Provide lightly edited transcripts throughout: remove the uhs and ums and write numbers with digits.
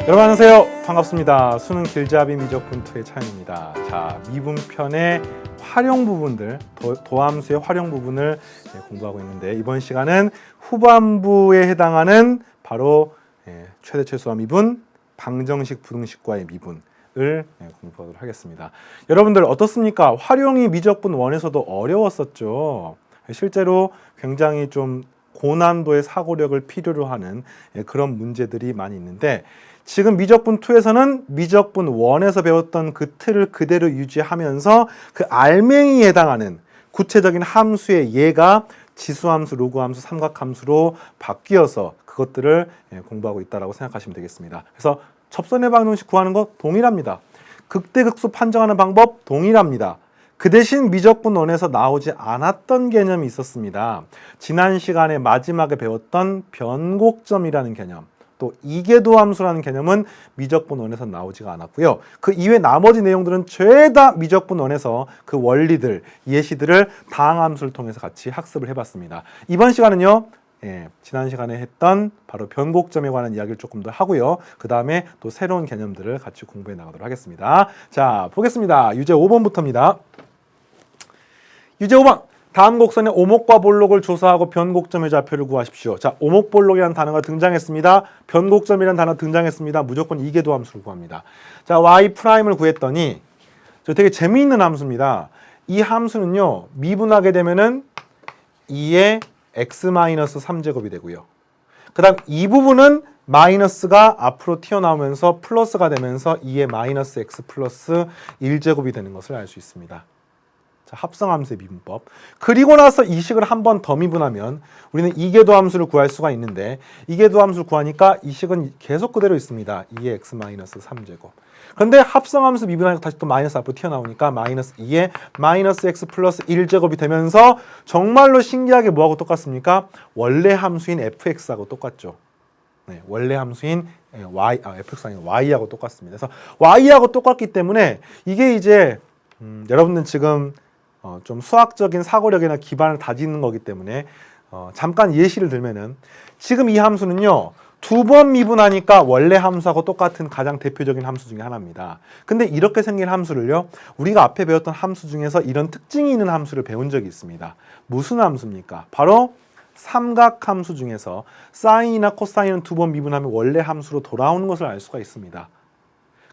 여러분 안녕하세요. 반갑습니다. 수능 길잡이 미적분2의 차영입니다. 자, 미분편의 활용 부분들, 도함수의 활용 부분을 공부하고 있는데 이번 시간은 후반부에 해당하는 바로 최대 최소화 미분, 방정식 부등식과의 미분을 공부하도록 하겠습니다. 여러분들 어떻습니까? 활용이 미적분 1에서도 어려웠었죠. 실제로 굉장히 좀 고난도의 사고력을 필요로 하는 그런 문제들이 많이 있는데 지금 미적분 2에서는 미적분 1에서 배웠던 그 틀을 그대로 유지하면서 그 알맹이에 해당하는 구체적인 함수의 예가 지수함수, 로그함수, 삼각함수로 바뀌어서 그것들을 공부하고 있다고 생각하시면 되겠습니다. 그래서 접선의 방정식 구하는 것 동일합니다. 극대극소 판정하는 방법 동일합니다. 그 대신 미적분 1에서 나오지 않았던 개념이 있었습니다. 지난 시간에 마지막에 배웠던 변곡점이라는 개념, 또 이계도함수라는 개념은 미적분 1에서 나오지가 않았고요. 그 이외 나머지 내용들은 죄다 미적분 1에서 그 원리들, 예시들을 다항함수를 통해서 같이 학습을 해봤습니다. 이번 시간은요, 지난 시간에 했던 바로 변곡점에 관한 이야기를 조금 더 하고요. 그 다음에 또 새로운 개념들을 같이 공부해 나가도록 하겠습니다. 자, 보겠습니다. 유제 5번부터입니다. 유제 5번. 다음 곡선의 오목과 볼록을 조사하고 변곡점의 좌표를 구하십시오. 자, 오목볼록이라는 단어가 등장했습니다. 변곡점이라는 단어 등장했습니다. 무조건 이계도함수를 구합니다. 자, y''을 구했더니 되게 재미있는 함수입니다. 이 함수는요, 미분하게 되면은 2의 x-3제곱이 되고요. 그 다음 이 부분은 마이너스가 앞으로 튀어나오면서 플러스가 되면서 2의 -x 플러스 1제곱이 되는 것을 알 수 있습니다. 자, 합성함수의 미분법. 그리고 나서 이 식을 한 번 더 미분하면 우리는 이계도함수를 구할 수가 있는데 이계도함수를 구하니까 이 식은 계속 그대로 있습니다. 2의 x-3제곱. 그런데 합성함수 미분하니까 다시 또 마이너스 앞으로 튀어나오니까 -2의 -x 플러스 1제곱이 되면서 정말로 신기하게 뭐하고 똑같습니까? 원래 함수인 fx하고 똑같죠. 네, 원래 함수인 fx가 아니라 y하고 똑같습니다. 그래서 y하고 똑같기 때문에 이게 이제 여러분들 지금 좀 수학적인 사고력이나 기반을 다지는 거기 때문에 잠깐 예시를 들면은 지금 이 함수는요, 2번 미분하니까 원래 함수하고 똑같은 가장 대표적인 함수 중에 하나입니다. 근데 이렇게 생긴 함수를요, 우리가 앞에 배웠던 함수 중에서 이런 특징이 있는 함수를 배운 적이 있습니다. 무슨 함수입니까? 바로 삼각함수 중에서 사인이나 코사인은 2번 미분하면 원래 함수로 돌아오는 것을 알 수가 있습니다.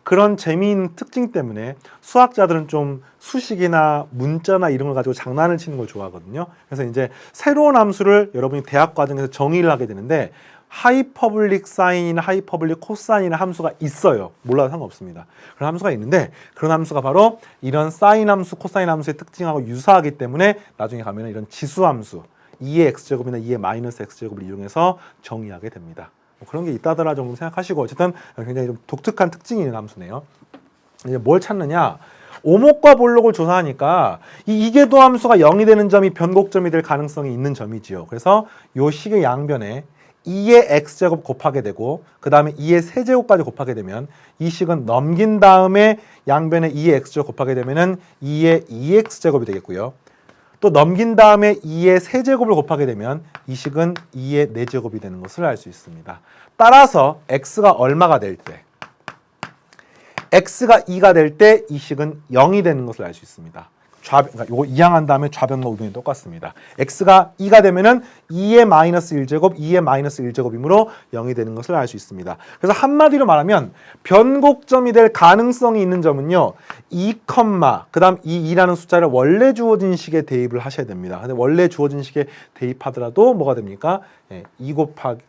그런 재미있는 특징 때문에 수학자들은 좀 수식이나 문자나 이런 걸 가지고 장난을 치는 걸 좋아하거든요. 그래서 이제 새로운 함수를 여러분이 대학 과정에서 정의를 하게 되는데 하이퍼블릭 사인이나 하이퍼블릭 코사인이나 함수가 있어요. 몰라도 상관없습니다. 그런 함수가 있는데 그런 함수가 바로 이런 사인 함수, 코사인 함수의 특징하고 유사하기 때문에 나중에 가면 이런 지수함수 2의 x제곱이나 2의 -x제곱을 이용해서 정의하게 됩니다. 뭐 그런 게 있다더라 정도 생각하시고 어쨌든 굉장히 좀 독특한 특징이 있는 함수네요. 이제 뭘 찾느냐? 오목과 볼록을 조사하니까 이 이계도함수가 0이 되는 점이 변곡점이 될 가능성이 있는 점이지요. 그래서 요 식의 양변에 2의 x제곱 곱하게 되고 그 다음에 2의 세제곱까지 곱하게 되면 이 식은 넘긴 다음에 양변에 2의 x제곱 곱하게 되면은 2의 2x제곱이 되겠고요. 또 넘긴 다음에 2의 세제곱을 곱하게 되면 이 식은 2의 4제곱이 되는 것을 알 수 있습니다. 따라서 x가 얼마가 될 때, x가 2가 될 때 이 식은 0이 되는 것을 알 수 있습니다. 그러니까 이거 이항한 다음에 좌변과 우변이 똑같습니다. x가 2가 되면은 2의 -1제곱, 2의 -1제곱이므로 0이 되는 것을 알 수 있습니다. 그래서 한마디로 말하면 변곡점이 될 가능성이 있는 점은요, 2, 그 다음 이 2라는 숫자를 원래 주어진 식에 대입을 하셔야 됩니다. 근데 원래 주어진 식에 대입하더라도 뭐가 됩니까? 2 곱하기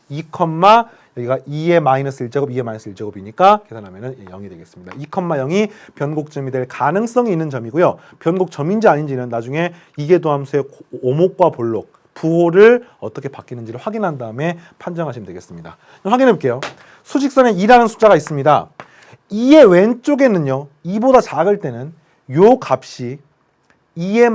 2, 여기가 2의 -1제곱, 2의 -1제곱이니까 계산하면 0이 되겠습니다. 2, 0이 변곡점이 될 가능성이 있는 점이고요. 변곡점인지 아닌지는 나중에 이계도함수의 오목과 볼록, 부호를 어떻게 바뀌는지를 확인한 다음에 판정하시면 되겠습니다. 확인해 볼게요. 수직선에 2라는 숫자가 있습니다. 2의 왼쪽에는요, 2보다 작을 때는 요 값이 2의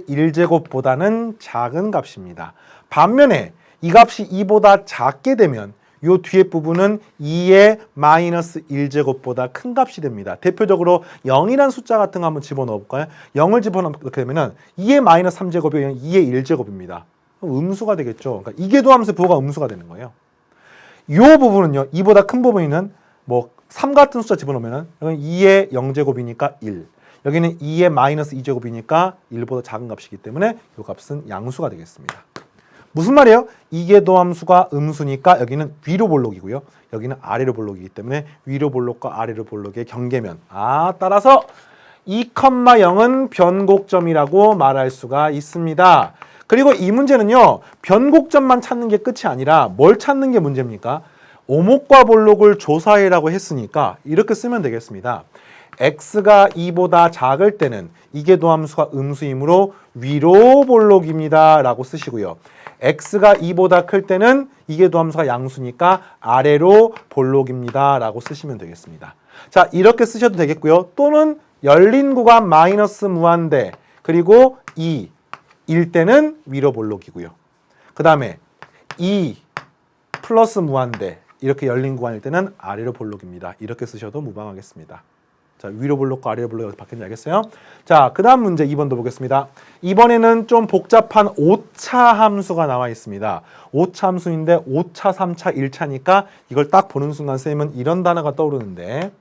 -1제곱보다는 작은 값입니다. 반면에 이 값이 2보다 작게 되면 요 뒤에 부분은 2의 -1제곱보다 큰 값이 됩니다. 대표적으로 0이라는 숫자 같은 거 한번 집어넣어 볼까요? 0을 집어넣게 되면은 2의 -3제곱이 2의 1제곱입니다. 음수가 되겠죠. 그러니까 이계도함수 부호가 음수가 되는 거예요. 이 부분은요. 2보다 큰 부분은 뭐 3 같은 숫자 집어넣으면 여기는 2의 0제곱이니까 1. 여기는 2의 마이너스 2제곱이니까 1보다 작은 값이기 때문에 이 값은 양수가 되겠습니다. 무슨 말이에요? 이계도함수가 음수니까 여기는 위로 볼록이고요. 여기는 아래로 볼록이기 때문에 위로 볼록과 아래로 볼록의 경계면. 따라서 2,0은 변곡점이라고 말할 수가 있습니다. 그리고 이 문제는요. 변곡점만 찾는 게 끝이 아니라 뭘 찾는 게 문제입니까? 오목과 볼록을 조사해라고 했으니까 이렇게 쓰면 되겠습니다. x가 2보다 작을 때는 이계도함수가 음수이므로 위로 볼록입니다 라고 쓰시고요. x가 2보다 클 때는 이계도함수가 양수니까 아래로 볼록입니다 라고 쓰시면 되겠습니다. 자, 이렇게 쓰셔도 되겠고요. 또는 열린 구간 마이너스 무한대 그리고 2일 때는 위로 볼록이고요. 그 다음에 2 플러스 무한대 이렇게 열린 구간일 때는 아래로 볼록입니다. 이렇게 쓰셔도 무방하겠습니다. 자, 위로 볼록과 아래로 볼록이 어떻게 바뀌는지 알겠어요? 자, 그 다음 문제 2번도 보겠습니다. 이번에는 좀 복잡한 5차 함수가 나와 있습니다. 5차 함수인데 5차, 3차, 1차니까 이걸 딱 보는 순간 쌤은 이런 단어가 떠오르는데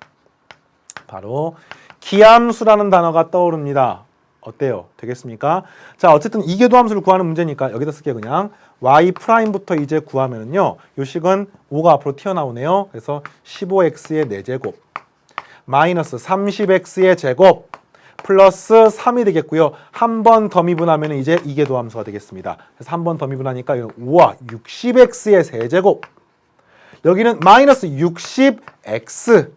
바로 기함수라는 단어가 떠오릅니다. 어때요? 되겠습니까? 자, 어쨌든 이계도함수를 구하는 문제니까 여기다 쓸게요. 그냥 y'부터 이제 구하면은요. 요 식은 5가 앞으로 튀어나오네요. 그래서 15x의 4제곱 마이너스 30x의 제곱 플러스 3이 되겠고요. 한 번 더 미분하면 이제 이계도함수가 되겠습니다. 그래서 한 번 더 미분하니까 우와 60x의 세제곱 여기는 마이너스 60x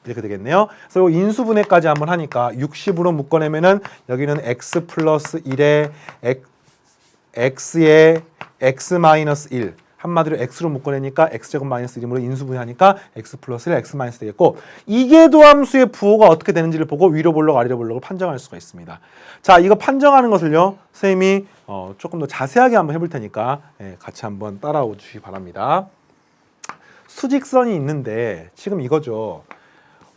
이렇게 되겠네요. 그래서 인수분해까지 한번 하니까 60으로 묶어내면은 여기는 x 플러스 1에 x의 x 마이너스 1 한마디로 x로 묶어내니까 x제곱 마이너스 1이므로 인수분해하니까 x 플러스 1 x 마이너스 되겠고 이계도함수의 부호가 어떻게 되는지를 보고 위로 볼록 아래로 볼록을 판정할 수가 있습니다. 자, 이거 판정하는 것을요 선생님이 조금 더 자세하게 한번 해볼 테니까 같이 한번 따라오 주시기 바랍니다. 수직선이 있는데 지금 이거죠.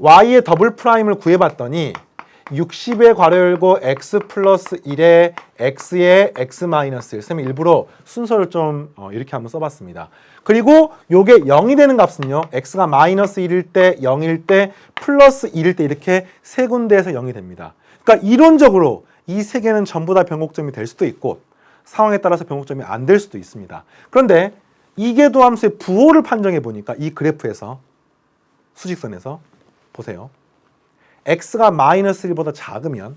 y의 더블 프라임을 구해봤더니 60에 괄호 열고 x 플러스 1에 x에 x 마이너스 1. 쌤이 일부러 순서를 좀 이렇게 한번 써봤습니다. 그리고 요게 0이 되는 값은요. x가 마이너스 1일 때, 0일 때, 플러스 1일 때 이렇게 세 군데에서 0이 됩니다. 그러니까 이론적으로 이 세 개는 전부 다 변곡점이 될 수도 있고 상황에 따라서 변곡점이 안 될 수도 있습니다. 그런데 이계도함수의 부호를 판정해 보니까 이 그래프에서 수직선에서 보세요. x가 마이너스 1보다 작으면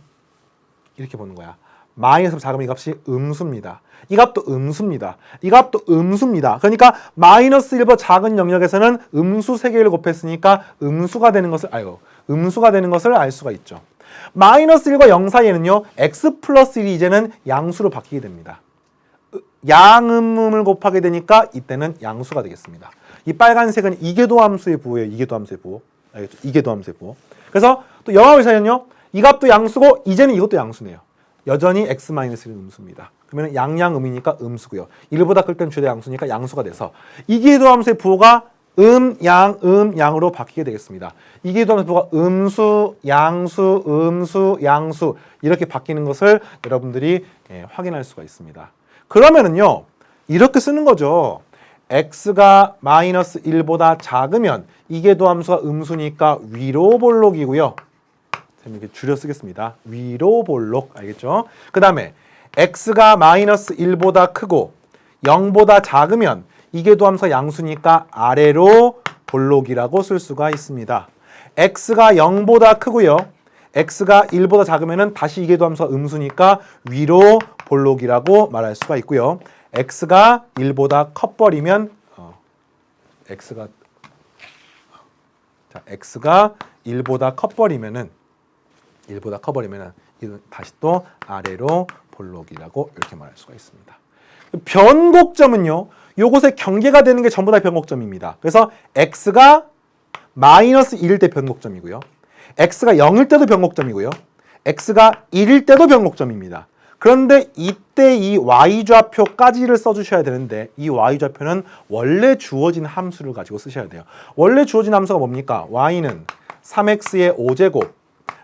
이렇게 보는 거야. 마이너스 1보다 작으면 이 값이 음수입니다. 이 값도 음수입니다. 이 값도 음수입니다. 그러니까 마이너스 1보다 작은 영역에서는 음수 3개를 곱했으니까 음수가 되는 것을 알 수가 있죠. 마이너스 1과 0 사이에는요. x 플러스 1이 이제는 양수로 바뀌게 됩니다. 양음을 곱하게 되니까 이때는 양수가 되겠습니다. 이 빨간색은 이계도함수의 부호예요. 이계도함수의 부호. 알겠죠? 이계도함수의 부호. 그래서 또 영하의 사이는요. 이 값도 양수고 이제는 이것도 양수네요. 여전히 x-1은 음수입니다. 그러면 양양음이니까 음수고요. 1보다 클 땐 최대 양수니까 양수가 돼서 이계도함수의 부호가 양으로 바뀌게 되겠습니다. 이계도함수의 부호가 음수, 양수, 음수, 양수 이렇게 바뀌는 것을 여러분들이 확인할 수가 있습니다. 그러면은요. 이렇게 쓰는 거죠. x가 마이너스 1보다 작으면 이계도함수가 음수니까 위로 볼록이고요. 이렇게 줄여 쓰겠습니다. 위로 볼록 알겠죠? 그 다음에 x가 마이너스 1보다 크고 0보다 작으면 이계도함수가 양수니까 아래로 볼록이라고 쓸 수가 있습니다. x가 0보다 크고요. x가 1보다 작으면 다시 이계도함수가 음수니까 위로 볼록이라고 말할 수가 있고요. x가 1보다 커버리면 x가 1보다 커버리면은 다시 또 아래로 볼록이라고 이렇게 말할 수가 있습니다. 변곡점은요. 요것의 경계가 되는 게 전부 다 변곡점입니다. 그래서 x가 마이너스 1일 때 변곡점이고요. x가 0일 때도 변곡점이고요. x가 1일 때도 변곡점입니다. 그런데 이때 이 y좌표까지를 써주셔야 되는데 이 y좌표는 원래 주어진 함수를 가지고 쓰셔야 돼요. 원래 주어진 함수가 뭡니까? y는 3x의 5제곱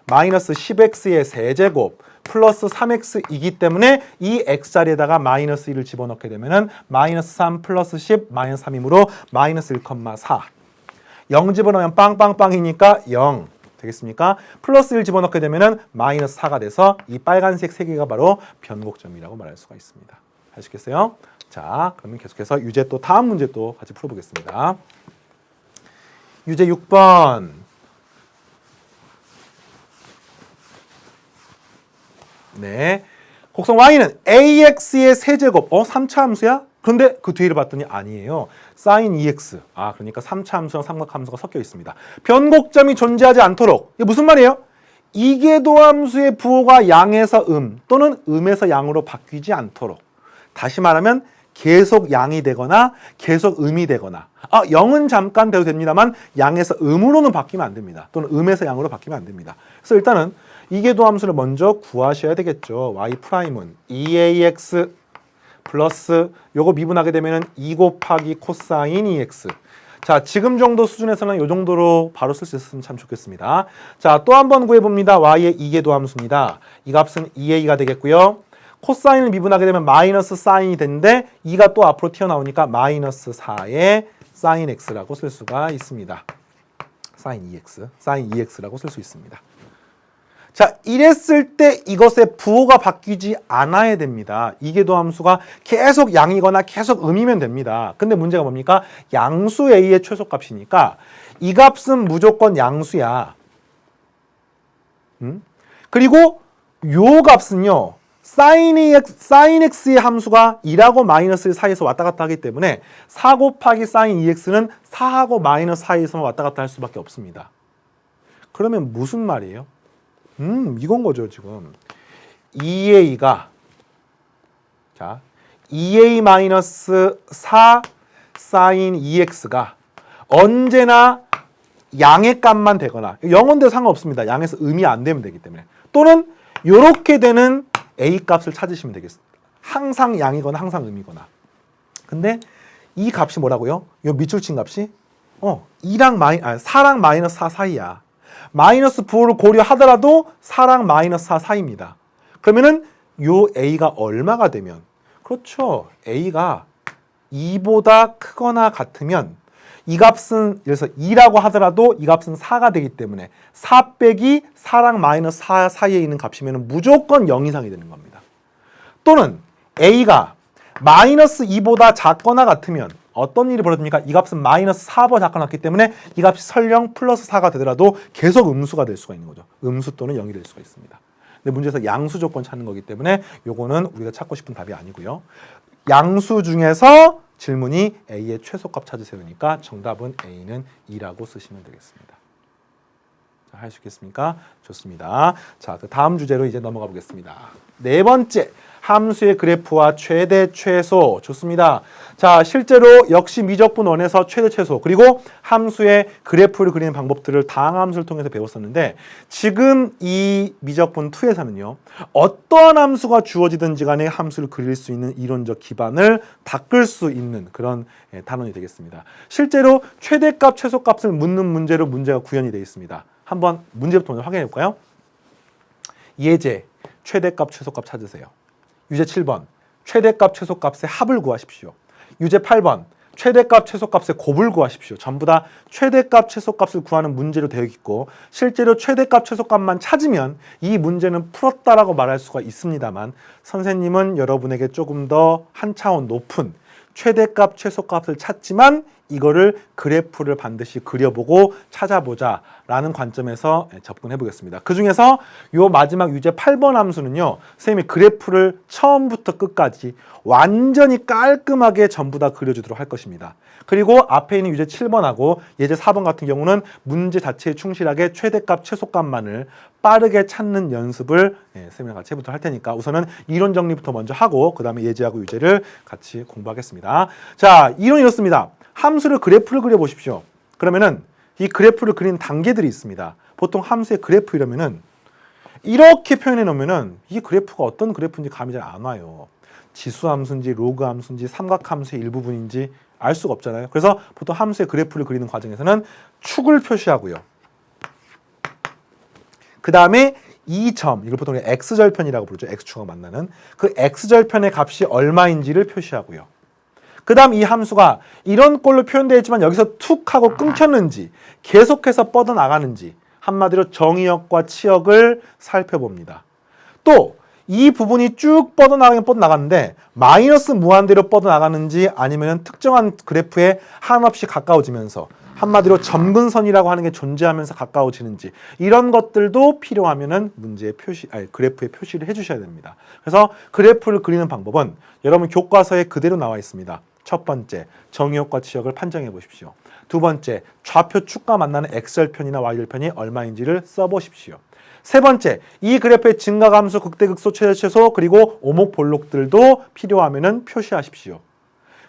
마이너스 10x의 세제곱 플러스 3x이기 때문에 이 x자리에다가 마이너스 1을 집어넣게 되면은 마이너스 3 플러스 10 마이너스 3이므로 마이너스 1,4. 0 집어넣으면 빵빵빵이니까 0 되겠습니까? 플러스 1 집어넣게 되면은 마이너스 4가 돼서 이 빨간색 3개가 바로 변곡점이라고 말할 수가 있습니다. 아시겠어요? 자, 그러면 계속해서 유제 또 다음 문제 또 같이 풀어보겠습니다. 유제 6번. 네. 곡선 y는 ax의 세제곱. 3차 함수야? 그런데 그 뒤를 봤더니 아니에요. sin 2x. 그러니까 3차 함수랑 삼각함수가 섞여 있습니다. 변곡점이 존재하지 않도록. 이게 무슨 말이에요? 이계도 함수의 부호가 양에서 또는 음에서 양으로 바뀌지 않도록. 다시 말하면 계속 양이 되거나 계속 음이 되거나 0은 잠깐 돼도 됩니다만 양에서 음으로는 바뀌면 안 됩니다. 또는 음에서 양으로 바뀌면 안 됩니다. 그래서 일단은 이계도 함수를 먼저 구하셔야 되겠죠. y'은 2ax 플러스 요거 미분하게 되면은 2 곱하기 코사인 2x. 자, 지금 정도 수준에서는 요 정도로 바로 쓸 수 있으면 참 좋겠습니다. 자, 또 한 번 구해봅니다. y의 이계도 함수입니다. 이 값은 2a가 되겠고요. 코사인을 미분하게 되면 마이너스 사인이 되는데 2가 또 앞으로 튀어나오니까 마이너스 4의 사인 x라고 쓸 수가 있습니다. 사인 2x라고 쓸 수 있습니다. 자, 이랬을 때 이것의 부호가 바뀌지 않아야 됩니다. 이계도 함수가 계속 양이거나 계속 음이면 됩니다. 근데 문제가 뭡니까? 양수 a의 최소값이니까 이 값은 무조건 양수야. 그리고 요 값은요. sin x의 함수가 2하고 마이너스 1 사이에서 왔다 갔다 하기 때문에 4 곱하기 sin 2x는 4하고 마이너스 사이에서만 왔다 갔다 할 수밖에 없습니다. 그러면 무슨 말이에요? 이건 거죠, 지금. 2a가, 자, 2a-4 sin 2x가 언제나 양의 값만 되거나, 0은 돼도 상관없습니다. 양에서 음이 안 되면 되기 때문에. 또는, 요렇게 되는 a 값을 찾으시면 되겠습니다. 항상 양이거나 항상 음이거나. 근데 이 값이 뭐라고요? 요 밑줄 친 값이 4랑 마이너스 4 사이야. 마이너스 부호를 고려하더라도 4랑 마이너스 4 사이입니다. 그러면은 요 a가 얼마가 되면, 그렇죠, a가 2보다 크거나 같으면 이 값은, 그래서 2라고 하더라도 이 값은 4가 되기 때문에 4 빼기 4랑 마이너스 4 사이에 있는 값이면 무조건 0 이상이 되는 겁니다. 또는 a가 마이너스 2보다 작거나 같으면 어떤 일이 벌어집니까? 이 값은 마이너스 4보다 작거나 같기 때문에 이 값이 설령 플러스 4가 되더라도 계속 음수가 될 수가 있는 거죠. 음수 또는 0이 될 수가 있습니다. 근데 문제에서 양수 조건 찾는 거기 때문에 요거는 우리가 찾고 싶은 답이 아니고요. 양수 중에서 질문이 a의 최소값 찾으세요니까 정답은 a는 2라고 쓰시면 되겠습니다. 자, 할 수 있겠습니까? 좋습니다. 자, 그 다음 주제로 이제 넘어가 보겠습니다. 네 번째, 함수의 그래프와 최대 최소. 좋습니다. 자, 실제로 역시 미적분 1에서 최대 최소 그리고 함수의 그래프를 그리는 방법들을 다항 함수를 통해서 배웠었는데 지금 이 미적분 2에서는요. 어떠한 함수가 주어지든지 간에 함수를 그릴 수 있는 이론적 기반을 닦을 수 있는 그런 단원이 되겠습니다. 실제로 최대값, 최소값을 묻는 문제로 문제가 구현이 되어 있습니다. 한번 문제부터 먼저 확인해 볼까요? 예제, 최대값, 최소값 찾으세요. 유제 7번, 최대값, 최소값의 합을 구하십시오. 유제 8번, 최대값, 최소값의 곱을 구하십시오. 전부 다 최대값, 최소값을 구하는 문제로 되어 있고 실제로 최대값, 최소값만 찾으면 이 문제는 풀었다라고 말할 수가 있습니다만 선생님은 여러분에게 조금 더 한 차원 높은 최대값, 최소값을 찾지만 이거를 그래프를 반드시 그려보고 찾아보자 라는 관점에서 접근해 보겠습니다. 그 중에서 요 마지막 유제 8번 함수는요. 선생님이 그래프를 처음부터 끝까지 완전히 깔끔하게 전부 다 그려주도록 할 것입니다. 그리고 앞에 있는 유제 7번하고 예제 4번 같은 경우는 문제 자체에 충실하게 최대값, 최소값만을 빠르게 찾는 연습을 선생님이랑 같이 해보도록 할 테니까 우선은 이론 정리부터 먼저 하고 그 다음에 예제하고 유제를 같이 공부하겠습니다. 자, 이론이 이렇습니다. 함수를 그래프를 그려보십시오. 그러면은 이 그래프를 그리는 단계들이 있습니다. 보통 함수의 그래프 이러면은 이렇게 표현해 놓으면은 이 그래프가 어떤 그래프인지 감이 잘 안 와요. 지수 함수인지 로그 함수인지 삼각 함수의 일부분인지 알 수가 없잖아요. 그래서 보통 함수의 그래프를 그리는 과정에서는 축을 표시하고요. 그 다음에 이 점, 이걸 보통 x절편이라고 부르죠. x축과 만나는 그 x절편의 값이 얼마인지를 표시하고요. 그 다음 이 함수가 이런 꼴로 표현되어 있지만 여기서 툭 하고 끊겼는지 계속해서 뻗어나가는지 한마디로 정의역과 치역을 살펴봅니다. 또 이 부분이 쭉 뻗어나가긴 뻗어나갔는데 마이너스 무한대로 뻗어나가는지 아니면 특정한 그래프에 한없이 가까워지면서 한마디로 점근선이라고 하는 게 존재하면서 가까워지는지 이런 것들도 필요하면은 문제의 그래프에 표시를 해주셔야 됩니다. 그래서 그래프를 그리는 방법은 여러분 교과서에 그대로 나와 있습니다. 첫 번째, 정의역과 치역을 판정해 보십시오. 두 번째, 좌표 축과 만나는 x절편이나 y절편이 얼마인지를 써보십시오. 세 번째, 이 그래프의 증가감수, 극대극소, 최대최소 그리고 오목볼록들도 필요하면은 표시하십시오.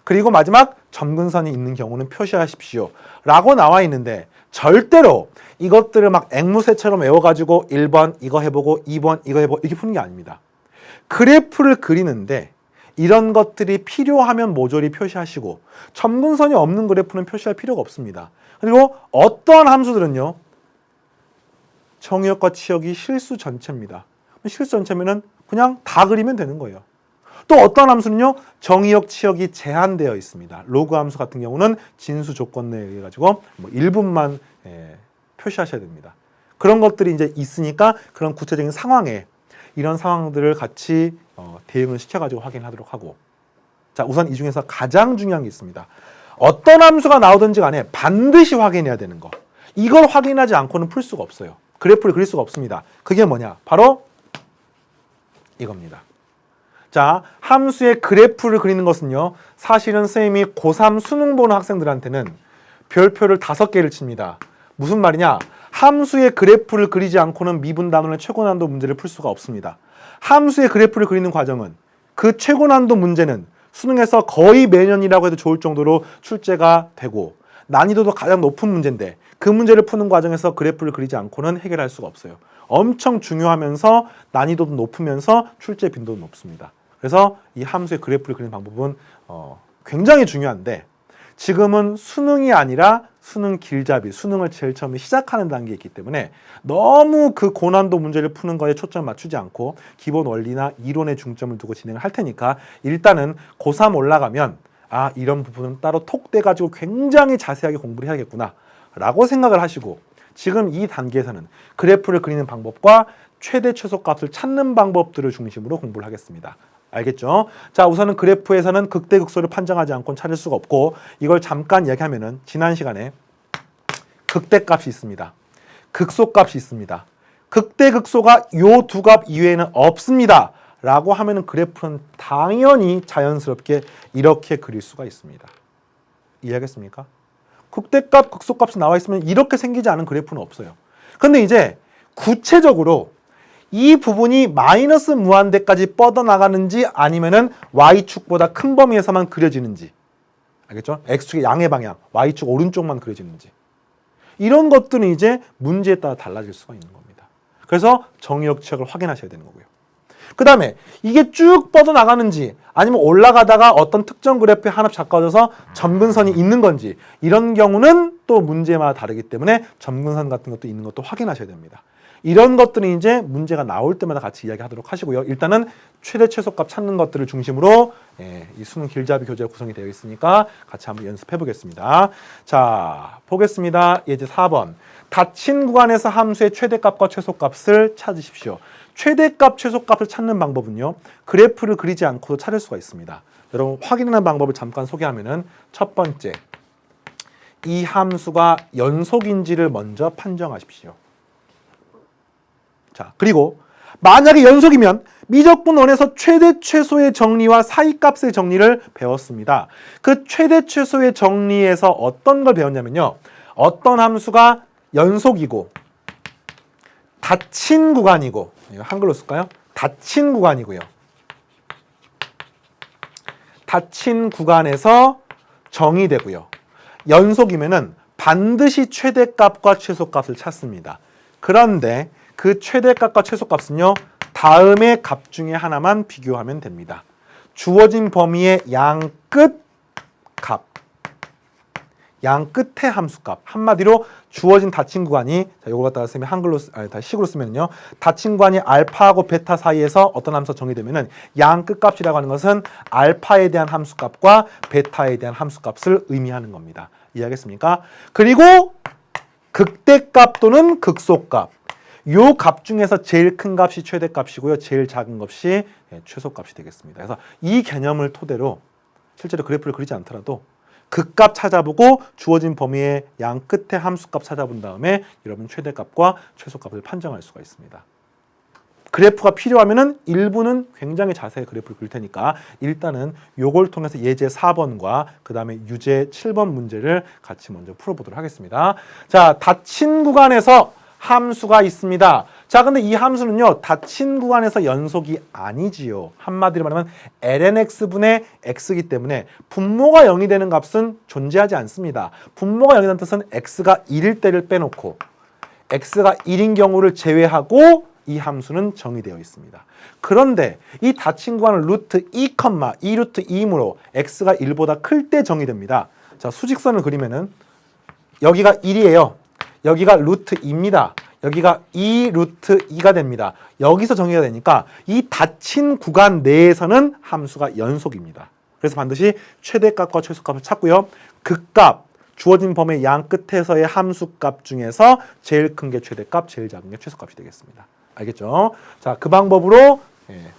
그리고 마지막 점근선이 있는 경우는 표시하십시오 라고 나와 있는데 절대로 이것들을 막 앵무새처럼 외워가지고 1번 이거 해보고 2번 이거 해보고 이렇게 푸는 게 아닙니다. 그래프를 그리는데 이런 것들이 필요하면 모조리 표시하시고 점근선이 없는 그래프는 표시할 필요가 없습니다. 그리고 어떠한 함수들은요, 정의역과 치역이 실수 전체입니다. 실수 전체면은 그냥 다 그리면 되는 거예요. 또 어떤 함수는요, 정의역, 치역이 제한되어 있습니다. 로그 함수 같은 경우는 진수 조건 내에 의해 가지고 뭐 일부만 표시하셔야 됩니다. 그런 것들이 이제 있으니까 그런 구체적인 상황에 이런 상황들을 같이 대응을 시켜가지고 확인하도록 하고, 자, 우선 이 중에서 가장 중요한 게 있습니다. 어떤 함수가 나오든지 간에 반드시 확인해야 되는 거. 이걸 확인하지 않고는 풀 수가 없어요. 그래프를 그릴 수가 없습니다. 그게 뭐냐? 바로 이겁니다. 자, 함수의 그래프를 그리는 것은요, 사실은 선생님이 고3 수능 보는 학생들한테는 별표를 5개를 칩니다. 무슨 말이냐? 함수의 그래프를 그리지 않고는 미분단원의 최고난도 문제를 풀 수가 없습니다. 함수의 그래프를 그리는 과정은 그 최고난도 문제는 수능에서 거의 매년이라고 해도 좋을 정도로 출제가 되고 난이도도 가장 높은 문제인데 그 문제를 푸는 과정에서 그래프를 그리지 않고는 해결할 수가 없어요. 엄청 중요하면서 난이도도 높으면서 출제 빈도도 높습니다. 그래서 이 함수의 그래프를 그리는 방법은 굉장히 중요한데 지금은 수능이 아니라 수능 길잡이, 수능을 제일 처음에 시작하는 단계에 있기 때문에 너무 그 고난도 문제를 푸는 거에 초점을 맞추지 않고 기본 원리나 이론에 중점을 두고 진행을 할 테니까 일단은 고3 올라가면 아, 이런 부분은 따로 톡 떼가지고 굉장히 자세하게 공부를 해야겠구나 라고 생각을 하시고 지금 이 단계에서는 그래프를 그리는 방법과 최대 최소값을 찾는 방법들을 중심으로 공부를 하겠습니다. 알겠죠? 자, 우선은 그래프에서는 극대극소를 판정하지 않고는 찾을 수가 없고 이걸 잠깐 이야기하면은 지난 시간에 극대값이 있습니다. 극소값이 있습니다. 극대극소가 요 두 값 이외에는 없습니다. 라고 하면은 그래프는 당연히 자연스럽게 이렇게 그릴 수가 있습니다. 이해하겠습니까? 극대값, 극소값이 나와 있으면 이렇게 생기지 않은 그래프는 없어요. 근데 이제 구체적으로 이 부분이 마이너스 무한대까지 뻗어나가는지 아니면은 y축보다 큰 범위에서만 그려지는지, 알겠죠? x축의 양의 방향, y축 오른쪽만 그려지는지 이런 것들은 이제 문제에 따라 달라질 수가 있는 겁니다. 그래서 정의역 치역을 확인하셔야 되는 거고요. 그 다음에 이게 쭉 뻗어나가는지 아니면 올라가다가 어떤 특정 그래프에 하나씩 가까워져서 점근선이 있는 건지 이런 경우는 또 문제마다 다르기 때문에 점근선 같은 것도 있는 것도 확인하셔야 됩니다. 이런 것들은 이제 문제가 나올 때마다 같이 이야기하도록 하시고요. 일단은 최대 최소값 찾는 것들을 중심으로 이 수능 길잡이 교재가 구성이 되어 있으니까 같이 한번 연습해 보겠습니다. 자, 보겠습니다. 예제 4번. 닫힌 구간에서 함수의 최대값과 최소값을 찾으십시오. 최대값, 최소값을 찾는 방법은요, 그래프를 그리지 않고도 찾을 수가 있습니다. 여러분 확인하는 방법을 잠깐 소개하면은 첫 번째, 이 함수가 연속인지를 먼저 판정하십시오. 자, 그리고 만약에 연속이면 미적분원에서 최대 최소의 정리와 사이값의 정리를 배웠습니다. 그 최대 최소의 정리에서 어떤 걸 배웠냐면요, 어떤 함수가 연속이고 닫힌 구간이고, 이거 한글로 쓸까요? 닫힌 구간이고요. 닫힌 구간에서 정의되고요. 연속이면은 반드시 최대값과 최소값을 찾습니다. 그런데 그 최대값과 최소값은요, 다음의 값 중에 하나만 비교하면 됩니다. 주어진 범위의 양 끝 값. 양 끝의 함수값. 한마디로 주어진 닫힌 구간이, 자, 요걸 갖다가 쓰면 한글로, 식으로 쓰면요. 닫힌 구간이 알파하고 베타 사이에서 어떤 함수가 정의되면은 양 끝값이라고 하는 것은 알파에 대한 함수값과 베타에 대한 함수값을 의미하는 겁니다. 이해하겠습니까? 그리고 극대값 또는 극소값. 요 값 중에서 제일 큰 값이 최대값이고요. 제일 작은 값이 최소값이 되겠습니다. 그래서 이 개념을 토대로 실제로 그래프를 그리지 않더라도 극값 찾아보고 주어진 범위의 양 끝에 함수값 찾아본 다음에 여러분 최대값과 최소값을 판정할 수가 있습니다. 그래프가 필요하면은 일부는 굉장히 자세히 그래프를 그릴 테니까 일단은 요걸 통해서 예제 4번과 그 다음에 유제 7번 문제를 같이 먼저 풀어보도록 하겠습니다. 자, 닫힌 구간에서 함수가 있습니다. 자, 근데 이 함수는요, 닫힌 구간에서 연속이 아니지요. 한마디로 말하면 lnx분의 x이기 때문에 분모가 0이 되는 값은 존재하지 않습니다. 분모가 0이 되는 뜻은 x가 1일 때를 빼놓고 x가 1인 경우를 제외하고 이 함수는 정의되어 있습니다. 그런데 이 닫힌 구간은 루트 2, 2 루트 2이므로 x가 1보다 클 때 정의됩니다. 자, 수직선을 그리면은 여기가 1이에요. 여기가 루트 2입니다. 여기가 2 루트 2가 됩니다. 여기서 정의가 되니까 이 닫힌 구간 내에서는 함수가 연속입니다. 그래서 반드시 최대값과 최소값을 찾고요. 극값, 주어진 범위 양 끝에서의 함수값 중에서 제일 큰 게 최대값, 제일 작은 게 최소값이 되겠습니다. 알겠죠? 자, 그 방법으로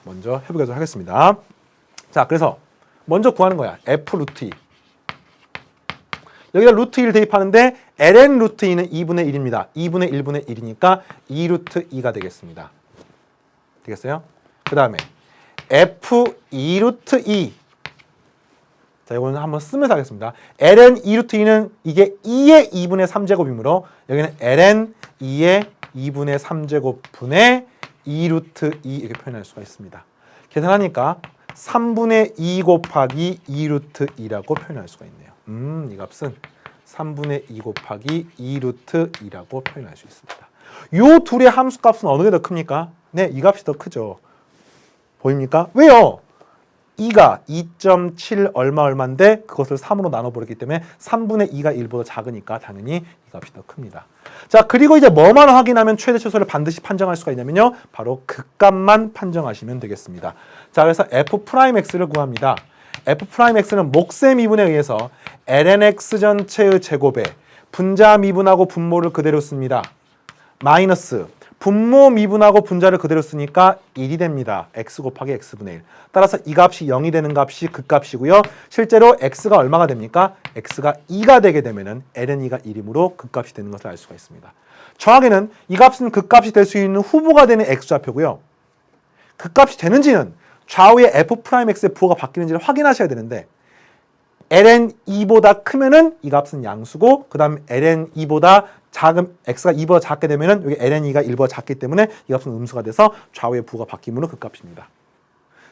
먼저 해보도록 하겠습니다. 자, 그래서 먼저 구하는 거야. f 루트 2. 여기다 루트 1 대입하는데 ln 루트 2는 2분의 1입니다. 2분의 1분의 1이니까 2 루트 2가 되겠습니다. 되겠어요? 그 다음에 f 2 루트 2. 자, 이거는 한번 쓰면서 하겠습니다. ln 2 루트 2는 이게 2의 2분의 3제곱이므로 여기는 ln 2의 2분의 3제곱분의 2 루트 2 이렇게 표현할 수가 있습니다. 계산하니까 3분의 2 곱하기 2 루트 2라고 표현할 수가 있네요. 이 값은 3분의 2 곱하기 2 루트 2라고 표현할 수 있습니다. 요 둘의 함수값은 어느 게 더 큽니까? 네, 이 값이 더 크죠. 보입니까? 왜요? 2가 2.7 얼마인데 그것을 3으로 나눠버렸기 때문에 3분의 2가 1보다 작으니까 당연히 이 값이 더 큽니다. 자, 그리고 이제 뭐만 확인하면 최대 최소를 반드시 판정할 수가 있냐면요. 바로 극값만 판정하시면 되겠습니다. 자, 그래서 f'x를 구합니다. f'x는 목세 미분에 의해서 lnx 전체의 제곱에 분자 미분하고 분모를 그대로 씁니다. 마이너스 분모 미분하고 분자를 그대로 쓰니까 1이 됩니다. x 곱하기 x분의 1. 따라서 이 값이 0이 되는 값이 극값이고요. 실제로 x가 얼마가 됩니까? x가 2가 되게 되면은 ln 2가 1이므로 극값이 되는 것을 알 수가 있습니다. 정확히는 이 값은 극값이 될 수 있는 후보가 되는 x좌표고요. 극값이 되는지는 좌우의 f'x의 부호가 바뀌는지를 확인하셔야 되는데 ln 2보다 크면은 이 값은 양수고 그 다음 ln 2보다 작은 x가 2보다 작게 되면은 여기 ln 2가 1보다 작기 때문에 이 값은 음수가 돼서 좌우의 부호가 바뀌므로 그 값입니다.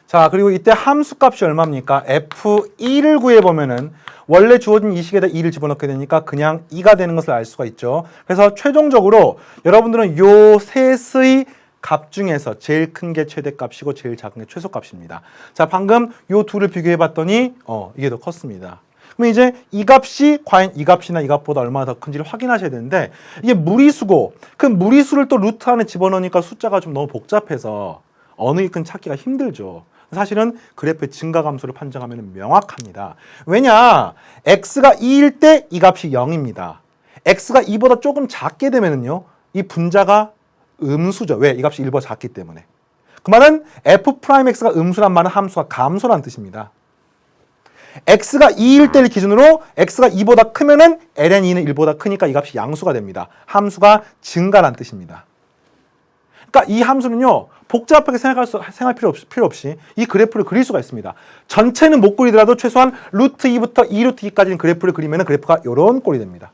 자, 그리고 이때 함수값이 얼마입니까? f2를 구해보면은 원래 주어진 이 식에다 2를 집어넣게 되니까 그냥 2가 되는 것을 알 수가 있죠. 그래서 최종적으로 여러분들은 요 셋의 값 중에서 제일 큰 게 최대값이고 제일 작은 게 최소값입니다. 자, 방금 요 둘을 비교해 봤더니 이게 더 컸습니다. 그럼 이제 이 값이 과연 이 값이나 이 값보다 얼마나 더 큰지를 확인하셔야 되는데 이게 무리수고 그 무리수를 또 루트 안에 집어넣으니까 숫자가 좀 너무 복잡해서 어느 게 큰 찾기가 힘들죠. 사실은 그래프의 증가감소를 판정하면 명확합니다. 왜냐? x가 2일 때 이 값이 0입니다. x가 2보다 조금 작게 되면은요, 이 분자가 음수죠. 왜? 이 값이 1보다 작기 때문에. 그 말은 f'x가 음수란 말은 함수가 감소란 뜻입니다. x가 2일 때를 기준으로 x가 2보다 크면은 ln 2는 1보다 크니까 이 값이 양수가 됩니다. 함수가 증가란 뜻입니다. 그러니까 이 함수는요, 복잡하게 생각할 필요 없이 이 그래프를 그릴 수가 있습니다. 전체는 못 그리더라도 최소한 루트 2부터 2 루트 2까지는 그래프를 그리면 그래프가 이런 꼴이 됩니다.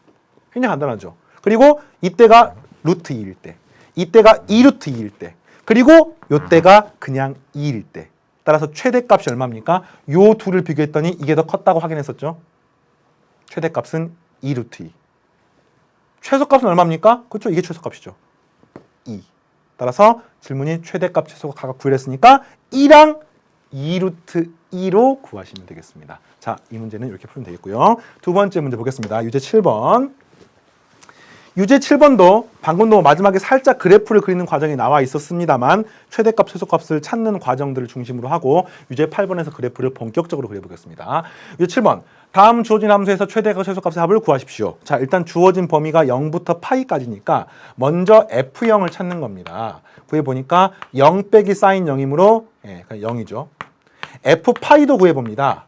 굉장히 간단하죠. 그리고 이때가 루트 2일 때, 이때가 2 루트 2일 때, 그리고 이때가 그냥 2일 때. 따라서 최대값이 얼마입니까? 요 둘을 비교했더니 이게 더 컸다고 확인했었죠. 최대값은 2 루트 2. 최소값은 얼마입니까? 그렇죠. 이게 최소값이죠. 2. 따라서 질문이 최대값, 최소값 각각 구별했으니까 2랑 2루트 2로 구하시면 되겠습니다. 자, 이 문제는 이렇게 풀면 되겠고요. 두 번째 문제 보겠습니다. 유제 7번. 유제 7번도 방금도 마지막에 살짝 그래프를 그리는 과정이 나와 있었습니다만 최대값, 최소값을 찾는 과정들을 중심으로 하고 유제 8번에서 그래프를 본격적으로 그려보겠습니다. 유제 7번. 다음 주어진 함수에서 최대값, 최소값의 합을 구하십시오. 자, 일단 주어진 범위가 0부터 파이까지니까 먼저 F0을 찾는 겁니다. 구해보니까 0 빼기 사인 0이므로 0이죠. F파이도 구해봅니다.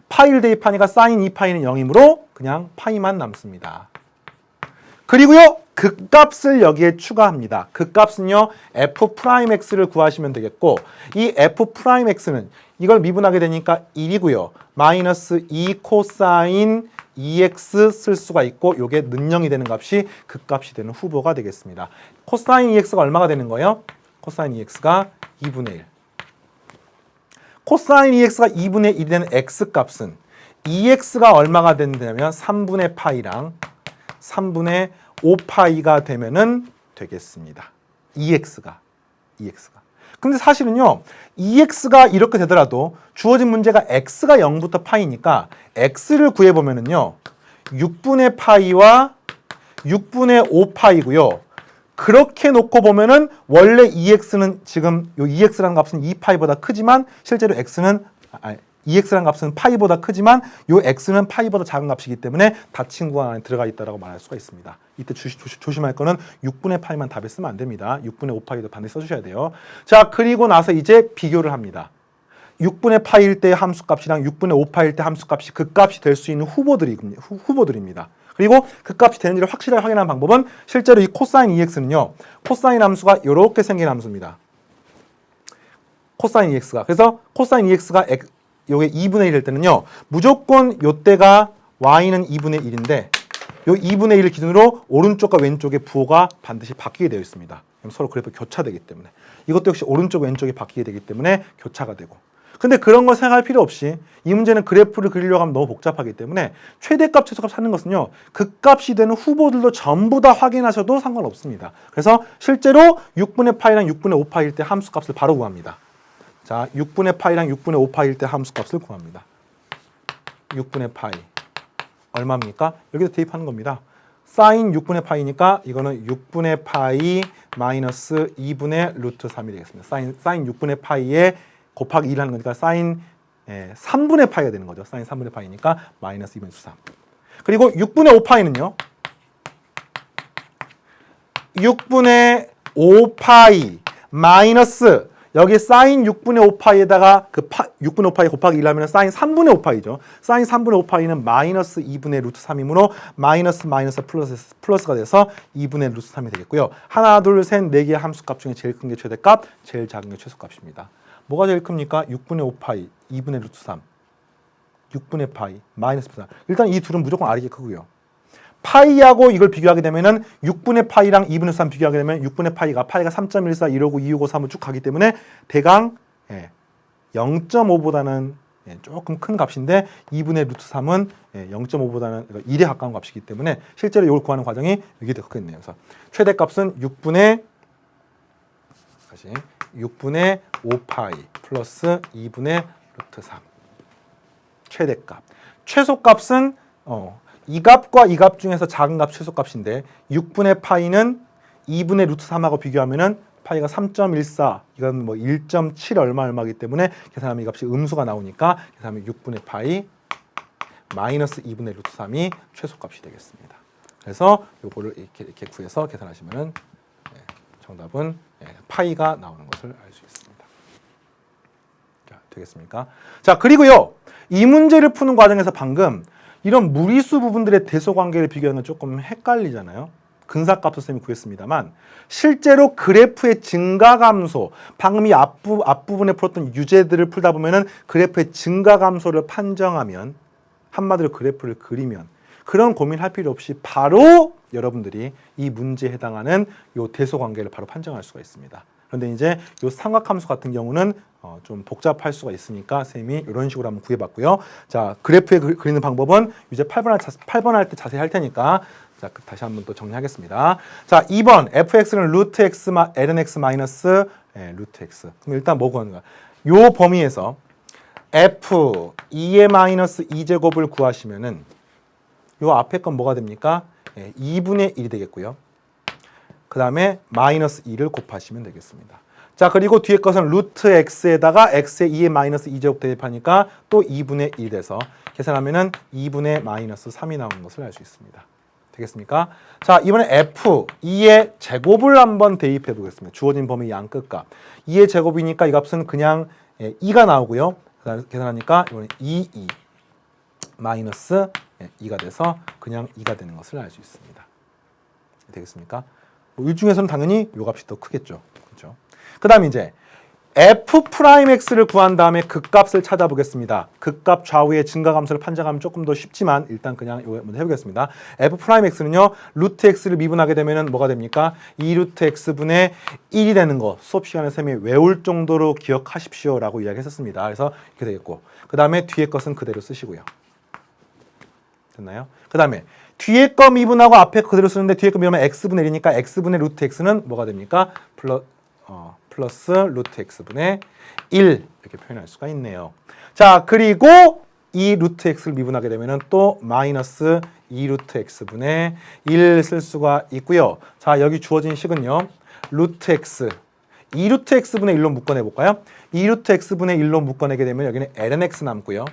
파이를 대입하니까 사인 2파이는 0이므로 그냥 파이만 남습니다. 그리고요, 극값을 여기에 추가합니다. 극값은요, F'X를 구하시면 되겠고, 이 F'X는 이걸 미분하게 되니까 1이고요. 마이너스 2 코사인 2x 쓸 수가 있고, 요게 는영이 되는 값이 극값이 되는 후보가 되겠습니다. 코사인 2x가 얼마가 되는 거예요? 코사인 2x가 2분의 1. 코사인 2x가 2분의 1이 되는 x값은 2x가 얼마가 된다면 3분의 파이랑 3분의 5파이가 되면은 되겠습니다. 2x가. 근데 사실은요, 2x가 이렇게 되더라도 주어진 문제가 x가 0부터 파이니까 x를 구해보면은요, 6분의 파이와 6분의 5파이고요. 그렇게 놓고 보면은 원래 2x는 지금 요 2x라는 값은 2파이보다 크지만 실제로 EX라는 값은 파이보다 크지만 요 X는 파이보다 작은 값이기 때문에 닫힌 구간 안에 들어가 있다고 말할 수가 있습니다. 이때 조심할 거는 6분의 파이만 답에 쓰면 안 됩니다. 6분의 5파이도 반드시 써주셔야 돼요. 자, 그리고 나서 이제 비교를 합니다. 6분의 파이일 때 함수값이랑 6분의 5파이일 때 함수값이 극값이 될 수 있는 후보들입니다. 그리고 극값이 되는지를 확실하게 확인하는 방법은 실제로 이 코사인 EX는요. 코사인 함수가 이렇게 생긴 함수입니다. 코사인 EX가. 그래서 코사인 EX가 요게 2분의 1 될 때는요. 무조건 요때가 y는 2분의 1인데 요 2분의 1을 기준으로 오른쪽과 왼쪽의 부호가 반드시 바뀌게 되어 있습니다. 서로 그래프 교차되기 때문에. 이것도 역시 오른쪽 왼쪽이 바뀌게 되기 때문에 교차가 되고. 근데 그런 걸 생각할 필요 없이 이 문제는 그래프를 그리려고 하면 너무 복잡하기 때문에 최대값, 최소값 찾는 것은요. 극값이 되는 후보들도 전부 다 확인하셔도 상관없습니다. 그래서 실제로 6분의 파이랑 6분의 5파일 때 함수값을 바로 구합니다. 자, 6분의 파이랑 6분의 5파일 때 함수값을 구합니다. 6분의 파이 얼마입니까? 여기다 대입하는 겁니다. 사인 6분의 파이니까 이거는 6분의 파이 마이너스 2분의 루트 3이 되겠습니다. 사인 6분의 파이에 곱하기 1하는 거니까 사인 3분의 파이가 되는 거죠. 사인 3분의 파이니까 마이너스 2분의 3. 그리고 6분의 5파이는요. 6분의 5파이 마이너스 여기 사인 6분의 5파이에다가 6분의 5파이 곱하기 1 하면 사인 3분의 5파이죠. 사인 3분의 5파이는 마이너스 2분의 루트 3이므로 마이너스 플러스가 돼서 2분의 루트 3이 되겠고요. 하나, 둘, 셋, 네 개의 함수값 중에 제일 큰 게 최대값, 제일 작은 게 최소값입니다. 뭐가 제일 큽니까? 6분의 5파이, 2분의 루트 3, 6분의 파이, 마이너스 3. 일단 이 둘은 무조건 R이 크고요. 파이하고 이걸 비교하게 되면은 6분의 파이랑 2분의 3 비교하게 되면 6분의 파이가 3.14, 159, 259, 3을 쭉 가기 때문에 대강 0.5보다는 조금 큰 값인데 2분의 루트 3은 0.5보다는 1에 가까운 값이기 때문에 실제로 이걸 구하는 과정이 이게 더 크겠네요. 그래서 최대값은 6분의 5파이 플러스 2분의 루트 3 최대값. 최소값은 이 값과 이 값 중에서 작은 값 최소값인데 6분의 파이는 2분의 루트 3하고 비교하면은 파이가 3.14 이건 뭐 1.7 얼마이기 때문에 계산하면 이 값이 음수가 나오니까 계산하면 6분의 파이 마이너스 2분의 루트 3이 최소값이 되겠습니다. 그래서 요거를 이렇게 구해서 계산하시면은 정답은 파이가 나오는 것을 알 수 있습니다. 자, 되겠습니까? 자, 그리고요. 이 문제를 푸는 과정에서 방금 이런 무리수 부분들의 대소 관계를 비교하는 건 조금 헷갈리잖아요. 근사값도 쌤이 구했습니다만 실제로 그래프의 증가감소, 방금 이 앞부분에 풀었던 유제들을 풀다 보면은 그래프의 증가감소를 판정하면 한마디로 그래프를 그리면 그런 고민할 필요 없이 바로 여러분들이 이 문제에 해당하는 요 대소 관계를 바로 판정할 수가 있습니다. 그런데 이제 요 삼각함수 같은 경우는 좀 복잡할 수가 있으니까 쌤이 이런 식으로 한번 구해봤고요. 자, 그래프에 그리는 방법은 이제 8번 할 때 자세히 할 테니까 자, 다시 한번 또 정리하겠습니다. 자, 2번 fx는 루트 x ln x 마이너스 루트 x. 그럼 일단 뭐 구하는 거야? 요 범위에서 f 2의 마이너스 2제곱을 구하시면은 요 앞에 건 뭐가 됩니까? 2분의 1이 되겠고요. 그 다음에 마이너스 2를 곱하시면 되겠습니다. 자, 그리고 뒤에 것은 루트 x에다가 x의 2의 마이너스 2제곱 대입하니까 또 2분의 1이 돼서 계산하면은 2분의 마이너스 3이 나오는 것을 알 수 있습니다. 되겠습니까? 자, 이번에 f 2의 제곱을 한번 대입해 보겠습니다. 주어진 범위 양 끝값. 2의 제곱이니까 이 값은 그냥 2가 나오고요. 계산하니까 이번에 2 마이너스 2가 돼서 그냥 2가 되는 것을 알 수 있습니다. 되겠습니까? 뭐 이 중에서는 당연히 이 값이 더 크겠죠. 그렇죠? 그 다음 이제 f'x를 구한 다음에 극값을 찾아보겠습니다. 극값 좌우의 증가감수를 판정하면 조금 더 쉽지만 일단 그냥 이거 먼저 해보겠습니다. f'x는요 루트 x를 미분하게 되면은 뭐가 됩니까? 2루트 x분의 1이 되는 거 수업 시간에 쌤이 외울 정도로 기억하십시오라고 이야기했었습니다. 그래서 이렇게 되겠고 그 다음에 뒤에 것은 그대로 쓰시고요. 됐나요? 그 다음에 뒤에 거 미분하고 앞에 거 그대로 쓰는데 뒤에 거 미분하면 x분의 1이니까 x분의 루트 x는 뭐가 됩니까? 플러스 루트 x분의 1 이렇게 표현할 수가 있네요. 자, 그리고 이 루트 x를 미분하게 되면은 또 마이너스 2 루트 x분의 1 쓸 수가 있고요. 자, 여기 주어진 식은요. 루트 x 2 루트 x분의 1로 묶어내 볼까요? 2 루트 x분의 1로 묶어내게 되면 여기는 ln x 남고요.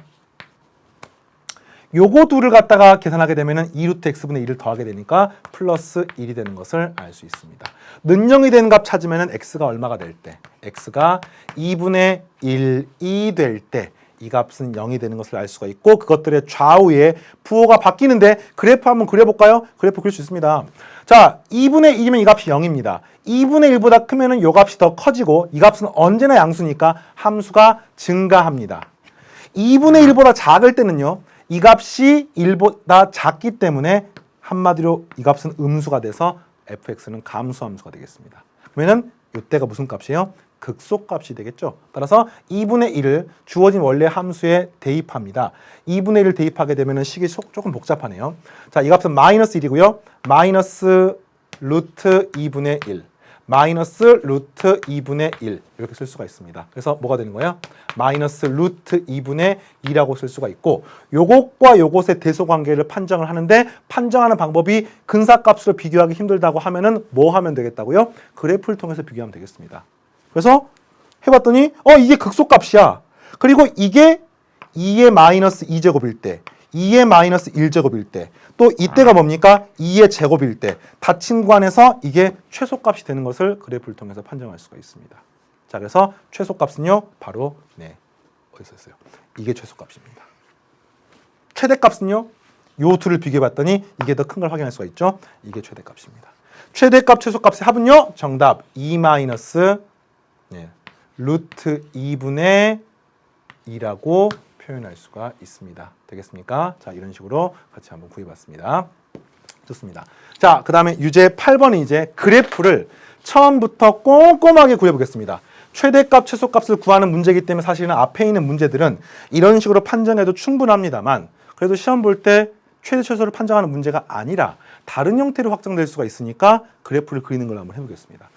요거 둘을 갖다가 계산하게 되면은 2루트 x분의 1을 더하게 되니까 플러스 1이 되는 것을 알 수 있습니다. 는영이 되는 값 찾으면은 x가 얼마가 될 때? x가 2분의 1이 될 때 이 값은 0이 되는 것을 알 수가 있고 그것들의 좌우에 부호가 바뀌는데 그래프 한번 그려볼까요? 그래프 그릴 수 있습니다. 자, 2분의 1이면 이 값이 0입니다. 2분의 1보다 크면은 요 값이 더 커지고 이 값은 언제나 양수니까 함수가 증가합니다. 2분의 1보다 작을 때는요. 이 값이 1보다 작기 때문에 한마디로 이 값은 음수가 돼서 fx는 감수함수가 되겠습니다. 그러면은 이때가 무슨 값이에요? 극소값이 되겠죠. 따라서 2분의 1을 주어진 원래 함수에 대입합니다. 2분의 1을 대입하게 되면은 식이 조금 복잡하네요. 자, 이 값은 마이너스 1이고요. 마이너스 루트 2분의 1. 마이너스 루트 2분의 1 이렇게 쓸 수가 있습니다. 그래서 뭐가 되는 거예요? 마이너스 루트 2분의 2라고 쓸 수가 있고 요것과 요것의 대소관계를 판정을 하는데 판정하는 방법이 근사값으로 비교하기 힘들다고 하면은 뭐 하면 되겠다고요? 그래프를 통해서 비교하면 되겠습니다. 그래서 해봤더니 이게 극소값이야. 그리고 이게 2의 마이너스 2제곱일 때 2의 마이너스 1제곱일 때 또 이때가 뭡니까? 2의 제곱일 때 닫힌 구간에서 이게 최소값이 되는 것을 그래프를 통해서 판정할 수가 있습니다. 자, 그래서 최소값은요 바로 어디서 있어요? 이게 최소값입니다. 최대값은요 요 둘을 비교해봤더니 이게 더 큰 걸 확인할 수가 있죠. 이게 최대값입니다. 최대값 최소값의 합은요 정답 2 마이너스 루트 2분의 2라고 표현할 수가 있습니다. 되겠습니까? 자, 이런 식으로 같이 한번 구해봤습니다. 좋습니다. 자, 그 다음에 유제 8번은 이제 그래프를 처음부터 꼼꼼하게 구해보겠습니다. 최대값, 최소값을 구하는 문제이기 때문에 사실은 앞에 있는 문제들은 이런 식으로 판정해도 충분합니다만 그래도 시험 볼 때 최대, 최소를 판정하는 문제가 아니라 다른 형태로 확정될 수가 있으니까 그래프를 그리는 걸 한번 해보겠습니다.